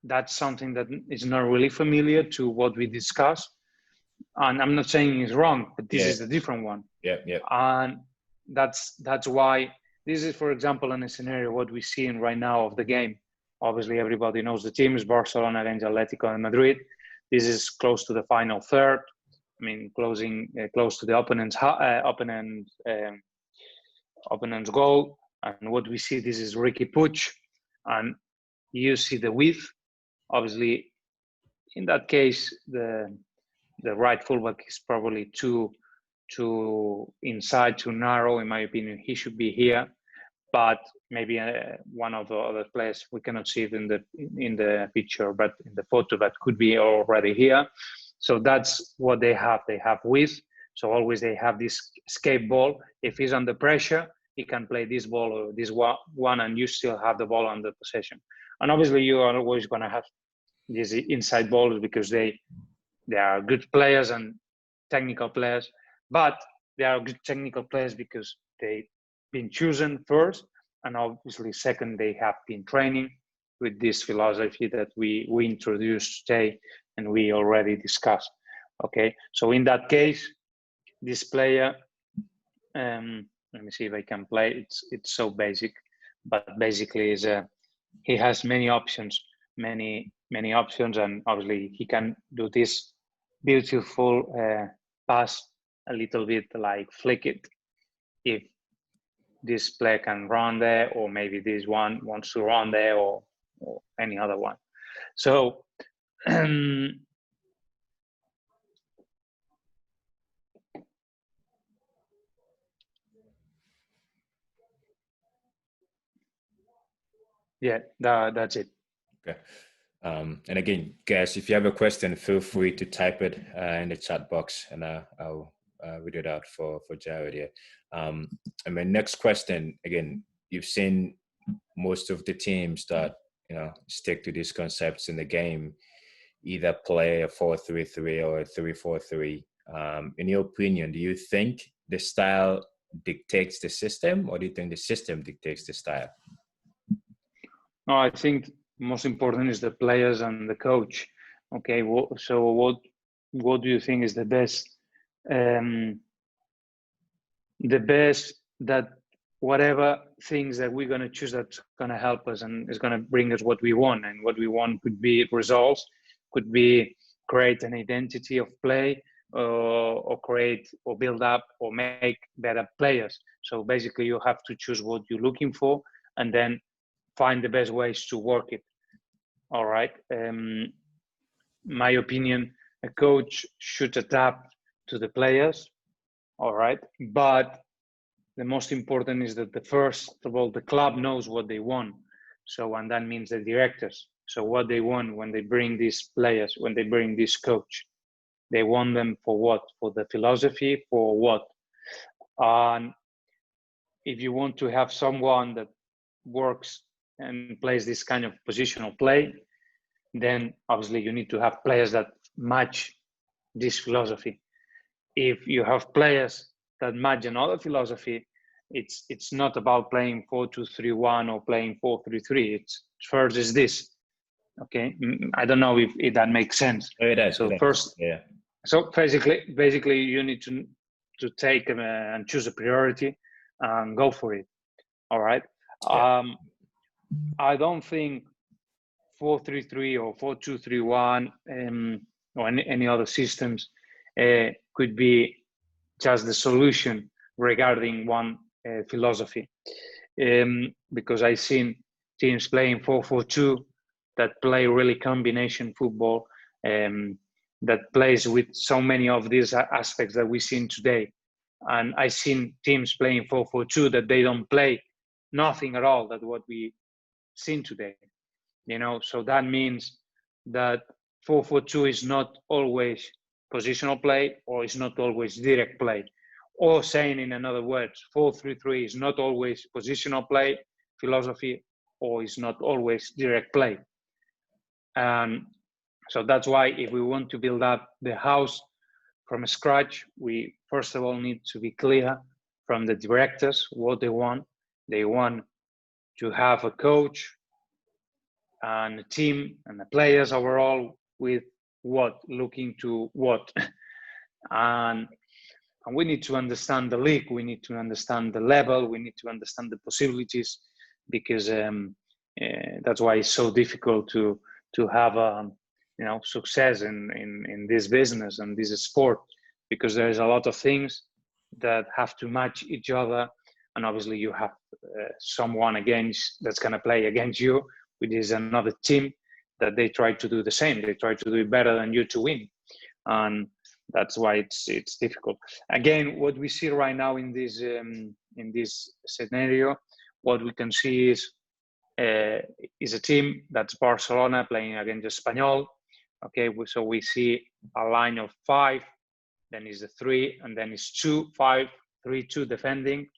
that's something that is not really familiar to what we discuss. And I'm not saying it's wrong, but this is a different one. Yeah. And that's why this is, for example, in a scenario what we're seeing right now of the game. Obviously, everybody knows the team is Barcelona against Atletico de Madrid. This is close to the final third. I mean, close to the opponent's goal. And what we see, this is Ricky Puig, and you see the width. Obviously, in that case, the right fullback is probably too inside, too narrow. In my opinion, he should be here. But maybe one of the other players, we cannot see it in the picture, but in the photo, that could be already here. So that's what they have. They have width. So always they have this escape ball. If he's under pressure, he can play this ball or this one, and you still have the ball under possession. And obviously, you are always going to have these inside balls because they are good players and technical players. But they are good technical players because they've been chosen first, and obviously second, they have been training with this philosophy that we introduced today and we already discussed. Okay, so in that case, this player, let me see if I can play. It's so basic, but basically is he has many options, many options, and obviously he can do this beautiful pass, a little bit like flick it, if this player can run there, or maybe this one wants to run there, or any other one. So yeah, that's it. Okay. And again, guys, if you have a question, feel free to type it in the chat box, and I'll read it out for Jared here. And my next question, again, you've seen most of the teams that stick to these concepts in the game, either play a 4-3-3 or a 3-4-3. In your opinion, do you think the style dictates the system, or do you think the system dictates the style? No, I think most important is the players and the coach. Okay, so what do you think is the best? The best that whatever things that we're going to choose that's going to help us and is going to bring us what we want, and what we want could be results, could be create an identity of play, or create or build up or make better players. So basically you have to choose what you're looking for and then find the best ways to work it. All right. My opinion, a coach should adapt to the players. All right. But the most important is that first of all, the club knows what they want. So, and that means the directors. So what they want when they bring these players, when they bring this coach, they want them for what? For the philosophy, for what? And if you want to have someone that works and plays this kind of positional play, then obviously you need to have players that match this philosophy. If you have players that match another philosophy, it's not about playing 4-2-3-1 or playing 4-3-3. It's first is this. Okay, I don't know if that makes sense. Oh, it does. So it does. first, yeah. So basically, you need to take and choose a priority and go for it. All right. Yeah. I don't think 4-3-3 or 4-2-3-1 or any other systems could be just the solution regarding one philosophy, because I've seen teams playing 4-4-2 that play really combination football, that plays with so many of these aspects that we've seen today. And I've seen teams playing 4-4-2 that they don't play nothing at all that what we seen today. So that means that 4-4-2 is not always positional play, or is not always direct play. Or saying in another words, 4-3-3 is not always positional play philosophy, or is not always direct play. So that's why if we want to build up the house from scratch, we first of all need to be clear from the directors what they want. They want to have a coach and a team and the players overall with what, looking to what. And we need to understand the league, we need to understand the level, we need to understand the possibilities, because that's why it's so difficult to have success in this business and this sport, because there's a lot of things that have to match each other. And obviously you have someone that's going to play against you, which is another team that they try to do the same. They try to do it better than you to win. And that's why it's difficult. Again, what we see right now in this scenario, what we can see is a team that's Barcelona playing against Espanyol. Okay, so we see a line of 5, then is a 3, and then it's 2-5-3-2 defending.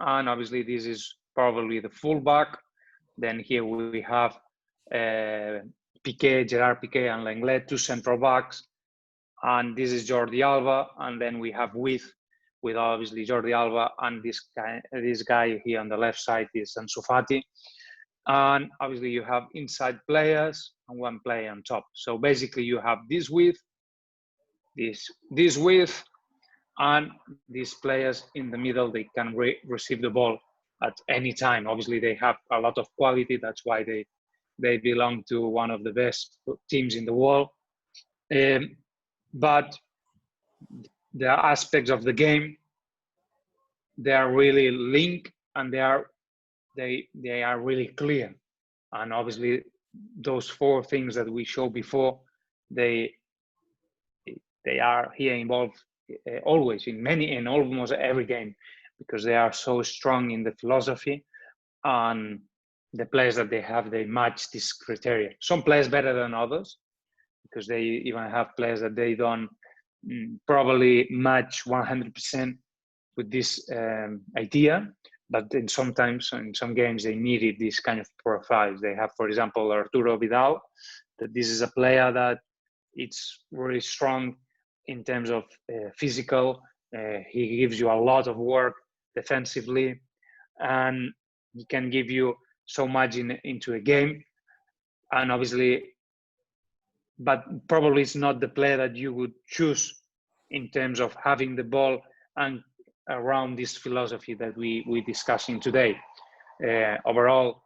And obviously this is probably the fullback. Then here we have Gerard Piqué and Lenglet, 2 central backs. And this is Jordi Alba. And then we have with obviously Jordi Alba and this guy here on the left side is Ansu Fati. And obviously you have inside players and one player on top. So basically you have this width, this width, and these players in the middle, they can receive the ball at any time. Obviously they have a lot of quality. That's why they belong to one of the best teams in the world. But the aspects of the game, they are really linked, and they are really clear. And obviously those four things that we showed before, they are here involved always in almost every game, because they are so strong in the philosophy, and the players that they have, they match this criteria. Some players better than others, because they even have players that they don't probably match 100% with this idea, but then sometimes in some games they needed this kind of profiles. They have, for example, Arturo Vidal, that this is a player that it's really strong in terms of physical. He gives you a lot of work defensively, and he can give you so much into a game. And obviously, but probably it's not the player that you would choose in terms of having the ball and around this philosophy that we're discussing today. Overall,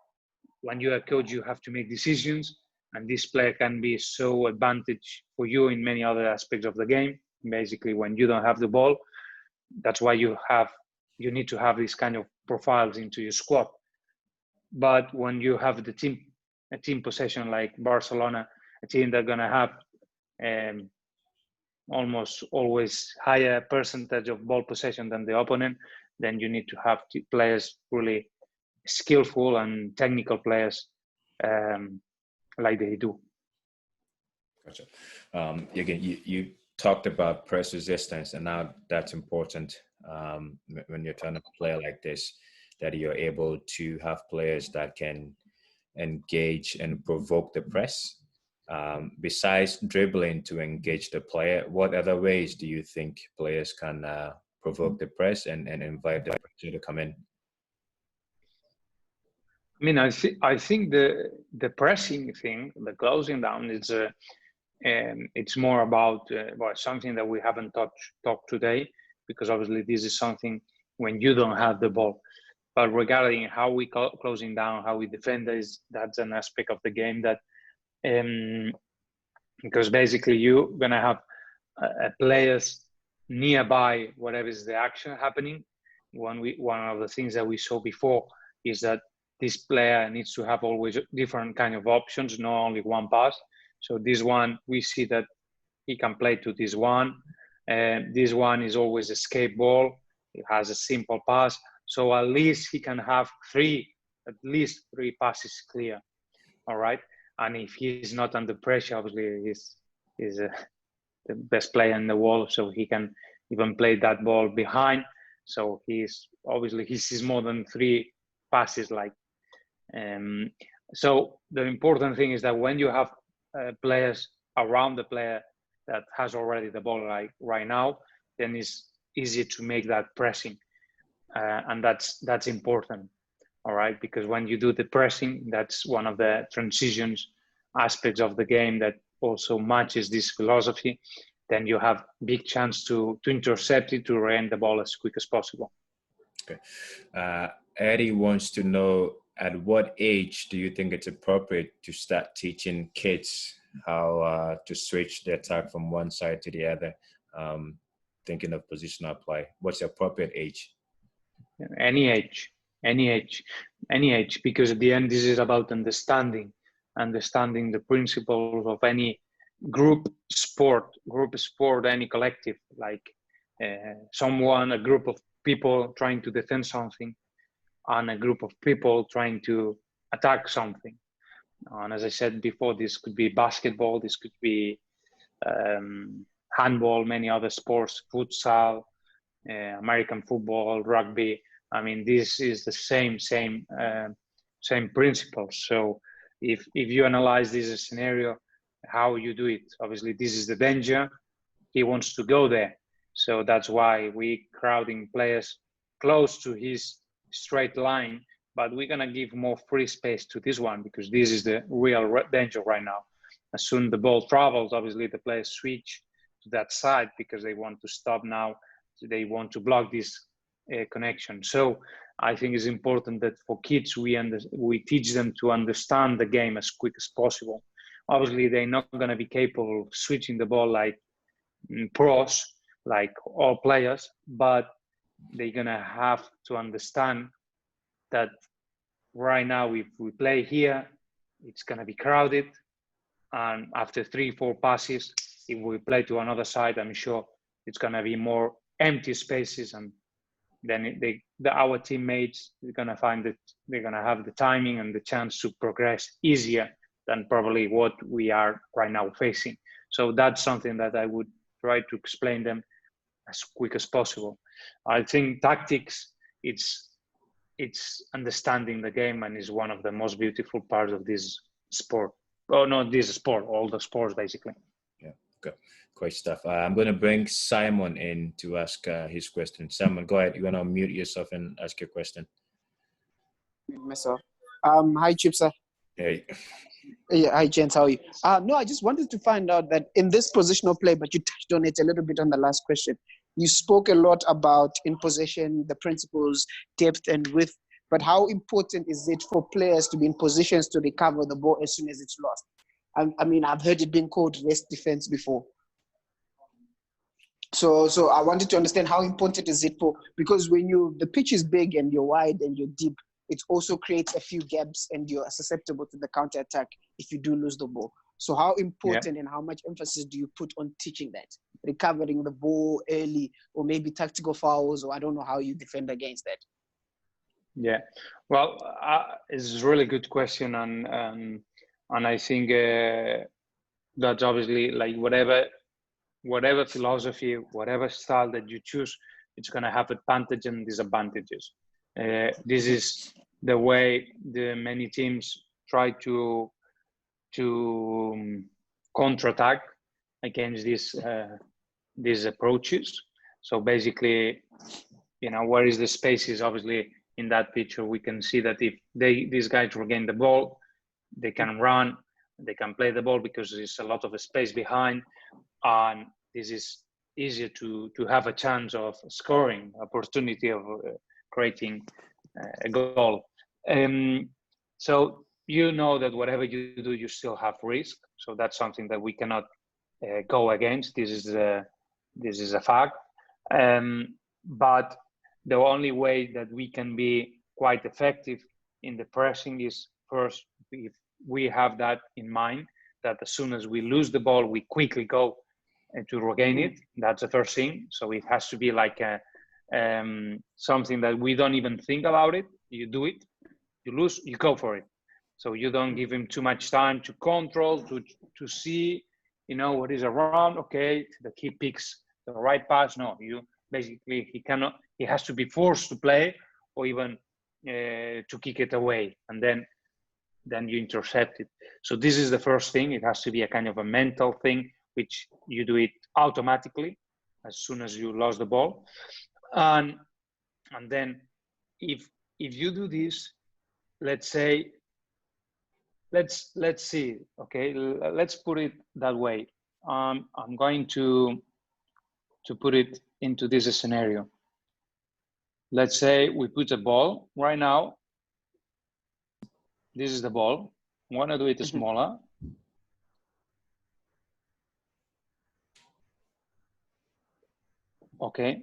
when you're a coach, you have to make decisions, and this player can be so advantage for you in many other aspects of the game. Basically, when you don't have the ball, that's why you need to have these kind of profiles into your squad. But when you have a team possession like Barcelona, a team that's gonna have almost always higher percentage of ball possession than the opponent, then you need to have players really skillful and technical players like they do. Gotcha. Again, you talked about press resistance, and now that's important when you're trying to play like this, that you're able to have players that can engage and provoke the press. Besides dribbling to engage the player, what other ways do you think players can provoke the press and invite the pressure to come in? I mean, I think the pressing thing, the closing down, it's more about something that we haven't talked today, because obviously this is something when you don't have the ball. But regarding how we closing down, how we defend, that's an aspect of the game that because basically you're gonna have players nearby whatever is the action happening. One of the things that we saw before is that this player needs to have always different kind of options, not only one pass. So this one, we see that he can play to this one. This one is always escape ball. It has a simple pass. So at least he can have at least three passes clear. All right. And if he's not under pressure, obviously he's the best player in the world. So he can even play that ball behind. So he sees more than three passes. So the important thing is that when you have players around the player that has already the ball right now, then it's easy to make that pressing. And that's important. All right, because when you do the pressing, that's one of the transitions aspects of the game that also matches this philosophy. Then you have big chance to intercept it, to end the ball as quick as possible. Okay. Eddie wants to know, at what age do you think it's appropriate to start teaching kids how to switch the attack from one side to the other? Thinking of positional play, what's the appropriate age? Any age, because at the end, this is about understanding the principles of any group sport, any collective, like a group of people trying to defend something, and a group of people trying to attack something. And as I said before, this could be basketball, this could be handball, many other sports, futsal, American football, rugby. I mean, this is the same principles. So if you analyze this scenario, how you do it, obviously this is the danger. He wants to go there. So that's why we crowding players close to his straight line, but we're gonna give more free space to this one because this is the real danger right now. As soon the ball travels, obviously the players switch to that side because they want to stop now. So they want to block this connection. So I think it's important that for kids we teach them to understand the game as quick as possible. Obviously, they're not going to be capable of switching the ball like pros, like all players, but they're going to have to understand that right now, if we play here, it's going to be crowded. And after 3-4 passes, if we play to another side, I'm sure it's going to be more empty spaces. And then our teammates are going to find that they're going to have the timing and the chance to progress easier than probably what we are right now facing. So that's something that I would try to explain them as quick as possible. I think tactics, it's understanding the game and is one of the most beautiful parts of this sport. Oh, not this sport, all the sports basically. Yeah, okay, great stuff. I'm going to bring Simon in to ask his question. Simon, go ahead. You're going to mute yourself and ask your question. Myself. Hi, Chipsa. Hey. Yeah, hi, gents. How are you? No, I just wanted to find out that in this positional play, but you touched on it a little bit on the last question. You spoke a lot about in possession, the principles, depth and width. But how important is it for players to be in positions to recover the ball as soon as it's lost? I mean, I've heard it being called rest defense before. So I wanted to understand how important is it for, because when the pitch is big and you're wide and you're deep, it also creates a few gaps and you're susceptible to the counter attack if you do lose the ball. So how important and how much emphasis do you put on teaching that, recovering the ball early, or maybe tactical fouls, or I don't know how you defend against that? Yeah, well, it's a really good question, and I think that's obviously like whatever philosophy, whatever style that you choose, it's going to have advantage and disadvantages. This is the way the many teams try to counterattack against these approaches. So basically, where is the spaces? Obviously, in that picture, we can see that if these guys regain the ball, they can run, they can play the ball because there's a lot of space behind, and this is easier to have a chance of scoring, opportunity of creating a goal. So that whatever you do, you still have risk. So that's something that we cannot go against. This is a fact. But the only way that we can be quite effective in the pressing is first, if we have that in mind, that as soon as we lose the ball, we quickly go to regain it. That's the first thing. So it has to be like something that we don't even think about it. You do it, you lose, you go for it. So you don't give him too much time to control, to see, what is around. Okay, the key picks the right pass. No, basically he has to be forced to play, or even to kick it away, and then you intercept it. So this is the first thing. It has to be a kind of a mental thing, which you do it automatically as soon as you lost the ball. And then if you do this, let's say, let's see, okay, let's put it that way. I'm going to put it into this scenario. Let's say we put a ball right now. This is the ball. I want to do it smaller. Okay.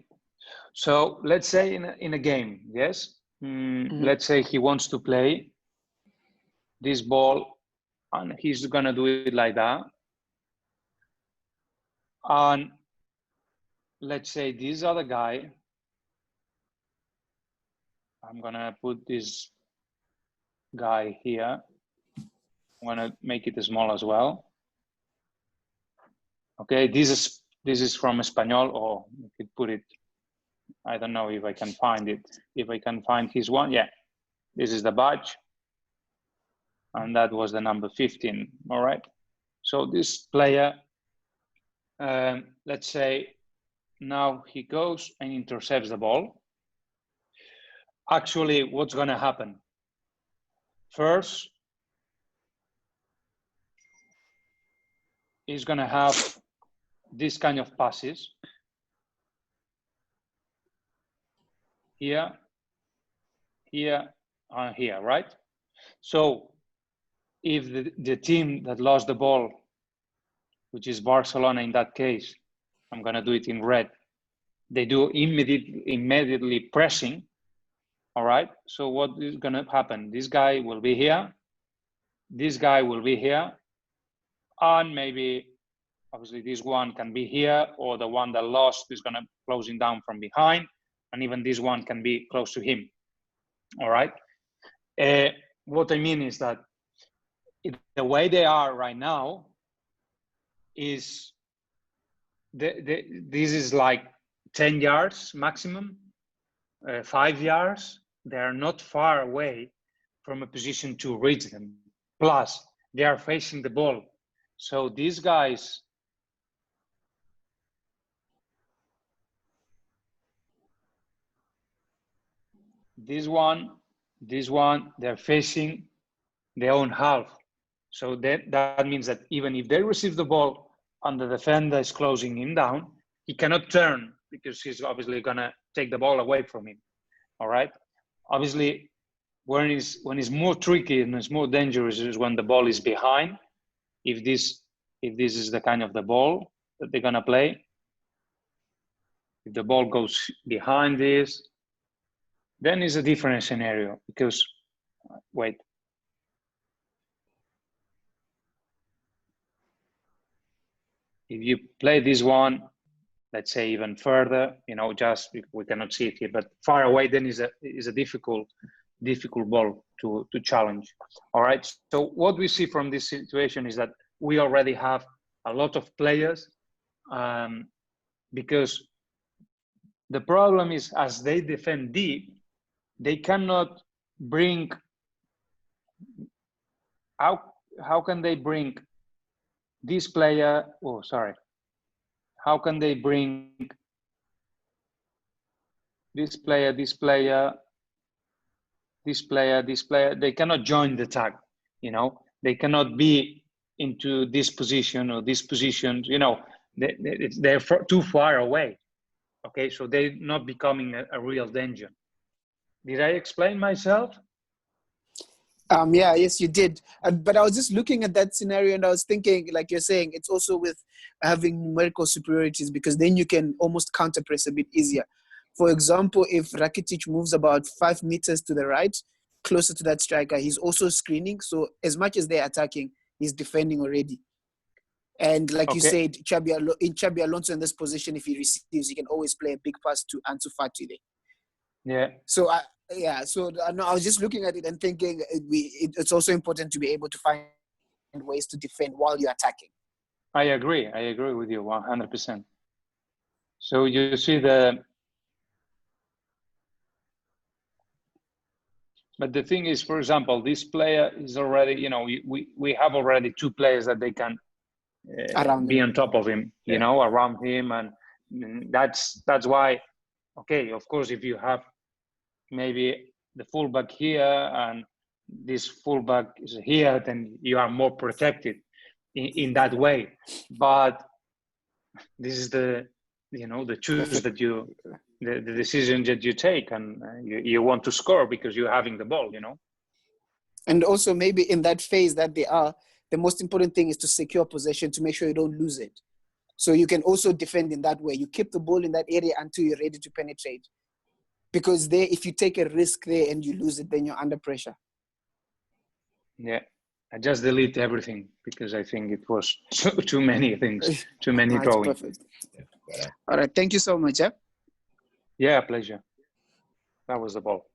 So let's say in a game, yes? Let's say he wants to play this ball and he's going to do it like that. And let's say this other guy, I'm going to put this guy here. I'm going to make it small as well. Okay, this is from Espanol, or you could put it, I don't know if I can find it. If I can find his one, yeah. This is the badge. And that was the number 15, all right? So this player, let's say now he goes and intercepts the ball. Actually, what's gonna happen? first is going to have this kind of passes here, here, and here, right? So if the team that lost the ball, which is Barcelona in that case, I'm going to do it in red, they do immediately pressing, all right? So what is going to happen? This guy will be here, this guy will be here, and maybe, obviously, this one can be here, or the one that lost is going to closing down from behind, and even this one can be close to him, all right? What I mean is that the way they are right now is this is like 10 yards maximum, 5 yards. They are not far away from a position to reach them. Plus, they are facing the ball. So these guys, this one, they're facing their own half. So that means that even if they receive the ball and the defender is closing him down, he cannot turn because he's obviously gonna take the ball away from him. All right. Obviously, when it's more tricky and it's more dangerous is when the ball is behind. If this is the kind of the ball that they're gonna play, if the ball goes behind this, then it's a different scenario because, wait. If you play this one, let's say even further, just we cannot see it here, but far away, then is a difficult ball to challenge. All right. So what we see from this situation is that we already have a lot of players, because the problem is as they defend deep, they cannot bring. How can they bring this player? Oh, sorry. How can they bring this player, this player, this player, this player? They cannot join the tag, They cannot be into this position or this position, They're too far away. Okay, so they're not becoming a real danger. Did I explain myself? Yes, you did. But I was just looking at that scenario and I was thinking, like you're saying, it's also with having numerical superiorities because then you can almost counter press a bit easier. For example, if Rakitic moves about 5 meters to the right, closer to that striker, he's also screening. So as much as they're attacking, he's defending already. And like you said, Xabi Alonso in this position, if he receives, he can always play a big pass to Ansu Fati there. Yeah. So I was just looking at it and thinking it's also important to be able to find ways to defend while you're attacking. I agree with you 100%. So you see but the thing is, for example, this player is already, we have already 2 players that they can be on top of him, around him, and that's why. Okay, of course, if you have maybe the fullback here and this fullback is here, then you are more protected in that way. But this is the choose that the decision that you take, and you want to score because you're having the ball, And also maybe in that phase that they are, the most important thing is to secure possession to make sure you don't lose it. So you can also defend in that way. You keep the ball in that area until you're ready to penetrate. Because there, if you take a risk there and you lose it, then you're under pressure. Yeah, I just delete everything because I think it was too many things, too many drawings. Perfect. Yeah. All right, thank you so much. Yeah, pleasure. That was the ball.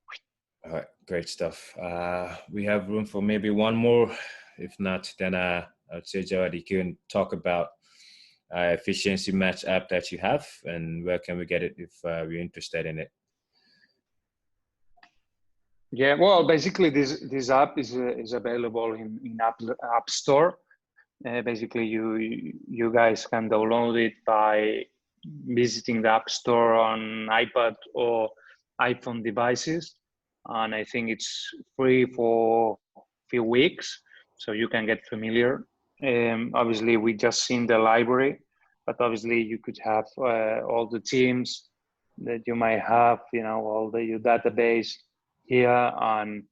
All right, great stuff. We have room for maybe one more. If not, then I'd say, Gerard, you can talk about efficiency match app that you have and where can we get it if we're interested in it. Yeah, well, basically this app is available in App Store. Basically, you guys can download it by visiting the App Store on iPad or iPhone devices, and I think it's free for few weeks, so you can get familiar. Obviously, we just seen the library, but obviously you could have all the teams that you might have, all your database here, and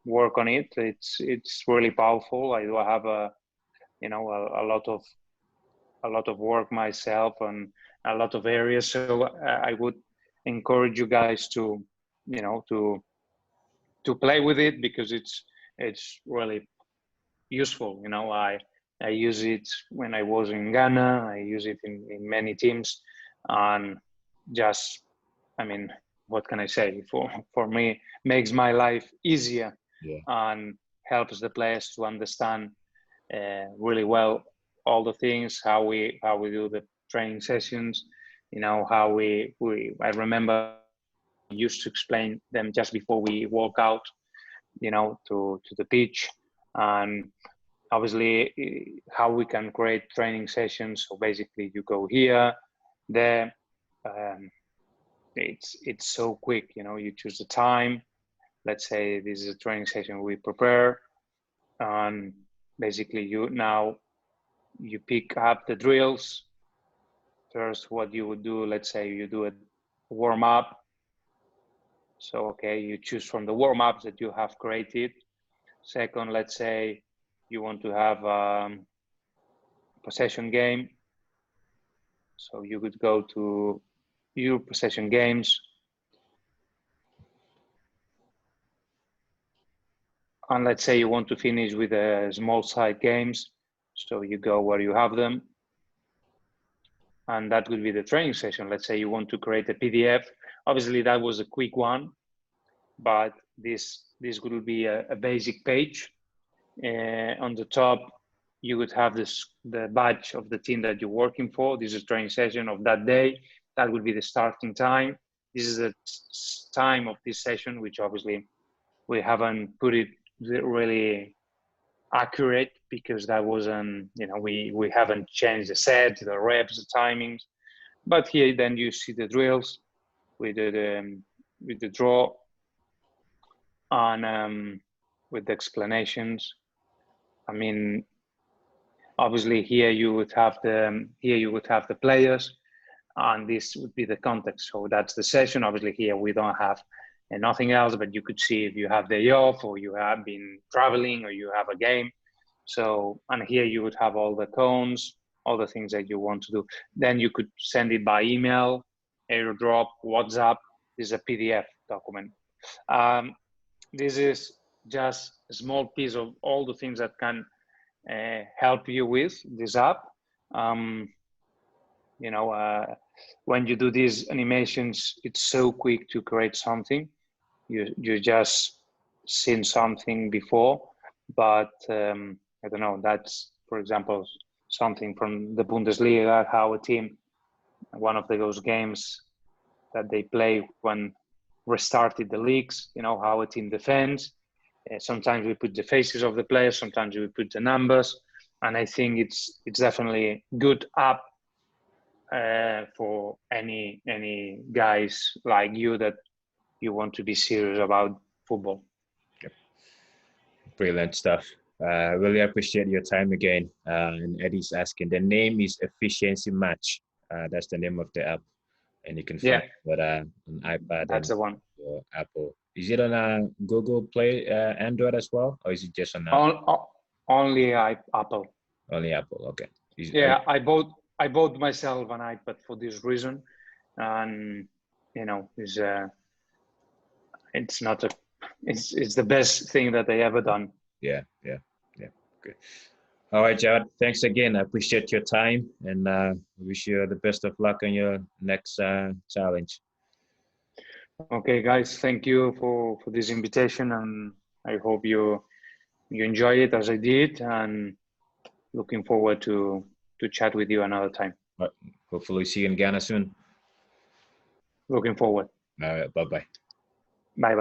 work on it. It's really powerful. I do have a lot of work myself and a lot of areas. So I would encourage you guys to play with it, because it's really useful. I use it when I was in Ghana. I use it in many teams, and just, what can I say? For me, makes my life easier, and helps the players to understand really well all the things, how we do the training sessions. How I remember we used to explain them just before we walk out, to the pitch, and obviously how we can create training sessions. So basically, you go here, there. It's so quick. You choose the time. Let's say this is a training session we prepare, and basically you pick up the drills. First, what you would do, let's say you do a warm up. So, okay, you choose from the warm ups that you have created. Second, let's say you want to have a possession game. So you could go to your possession games. And let's say you want to finish with small side games. So you go where you have them. And that would be the training session. Let's say you want to create a PDF. Obviously, that was a quick one, but this would be a basic page. On the top, you would have the badge of the team that you're working for. This is a training session of that day. That would be the starting time. This is the time of this session, which obviously we haven't put it really accurate, because that wasn't, we haven't changed the set, the reps, the timings. But here, then you see the drills with the draw, and with the explanations. Obviously here you would have the players, and this would be the context. So that's the session. Obviously here we don't have nothing else, but you could see if you have day off, or you have been traveling, or you have a game. So, and here you would have all the cones, all the things that you want to do. Then you could send it by email, airdrop, WhatsApp. This is a PDF document. This is just a small piece of all the things that can help you with this app. When you do these animations, it's so quick to create something. You just seen something before, but I don't know, that's, for example, something from the Bundesliga, how a team, one of those games that they play when restarted the leagues, how a team defends. Sometimes we put the faces of the players, sometimes we put the numbers, and I think it's definitely good app for any guys like you that you want to be serious about football. Yep. Brilliant stuff. Really appreciate your time again. And Eddie's asking, the name is Efficiency Match. That's the name of the app, and you can find it on iPad. That's the one. Apple. Is it on Google Play, Android as well, or is it just on Apple? Only Apple. Only Apple. Okay. I bought myself an iPad for this reason, and it's not it's the best thing that they ever done. Yeah. Okay. All right, Gerard. Thanks again. I appreciate your time, and wish you the best of luck on your next challenge. Okay, guys. Thank you for this invitation, and I hope you enjoy it as I did, and looking forward to chat with you another time. Right. Hopefully see you in Ghana soon. Looking forward. All right. Bye-bye. Bye-bye.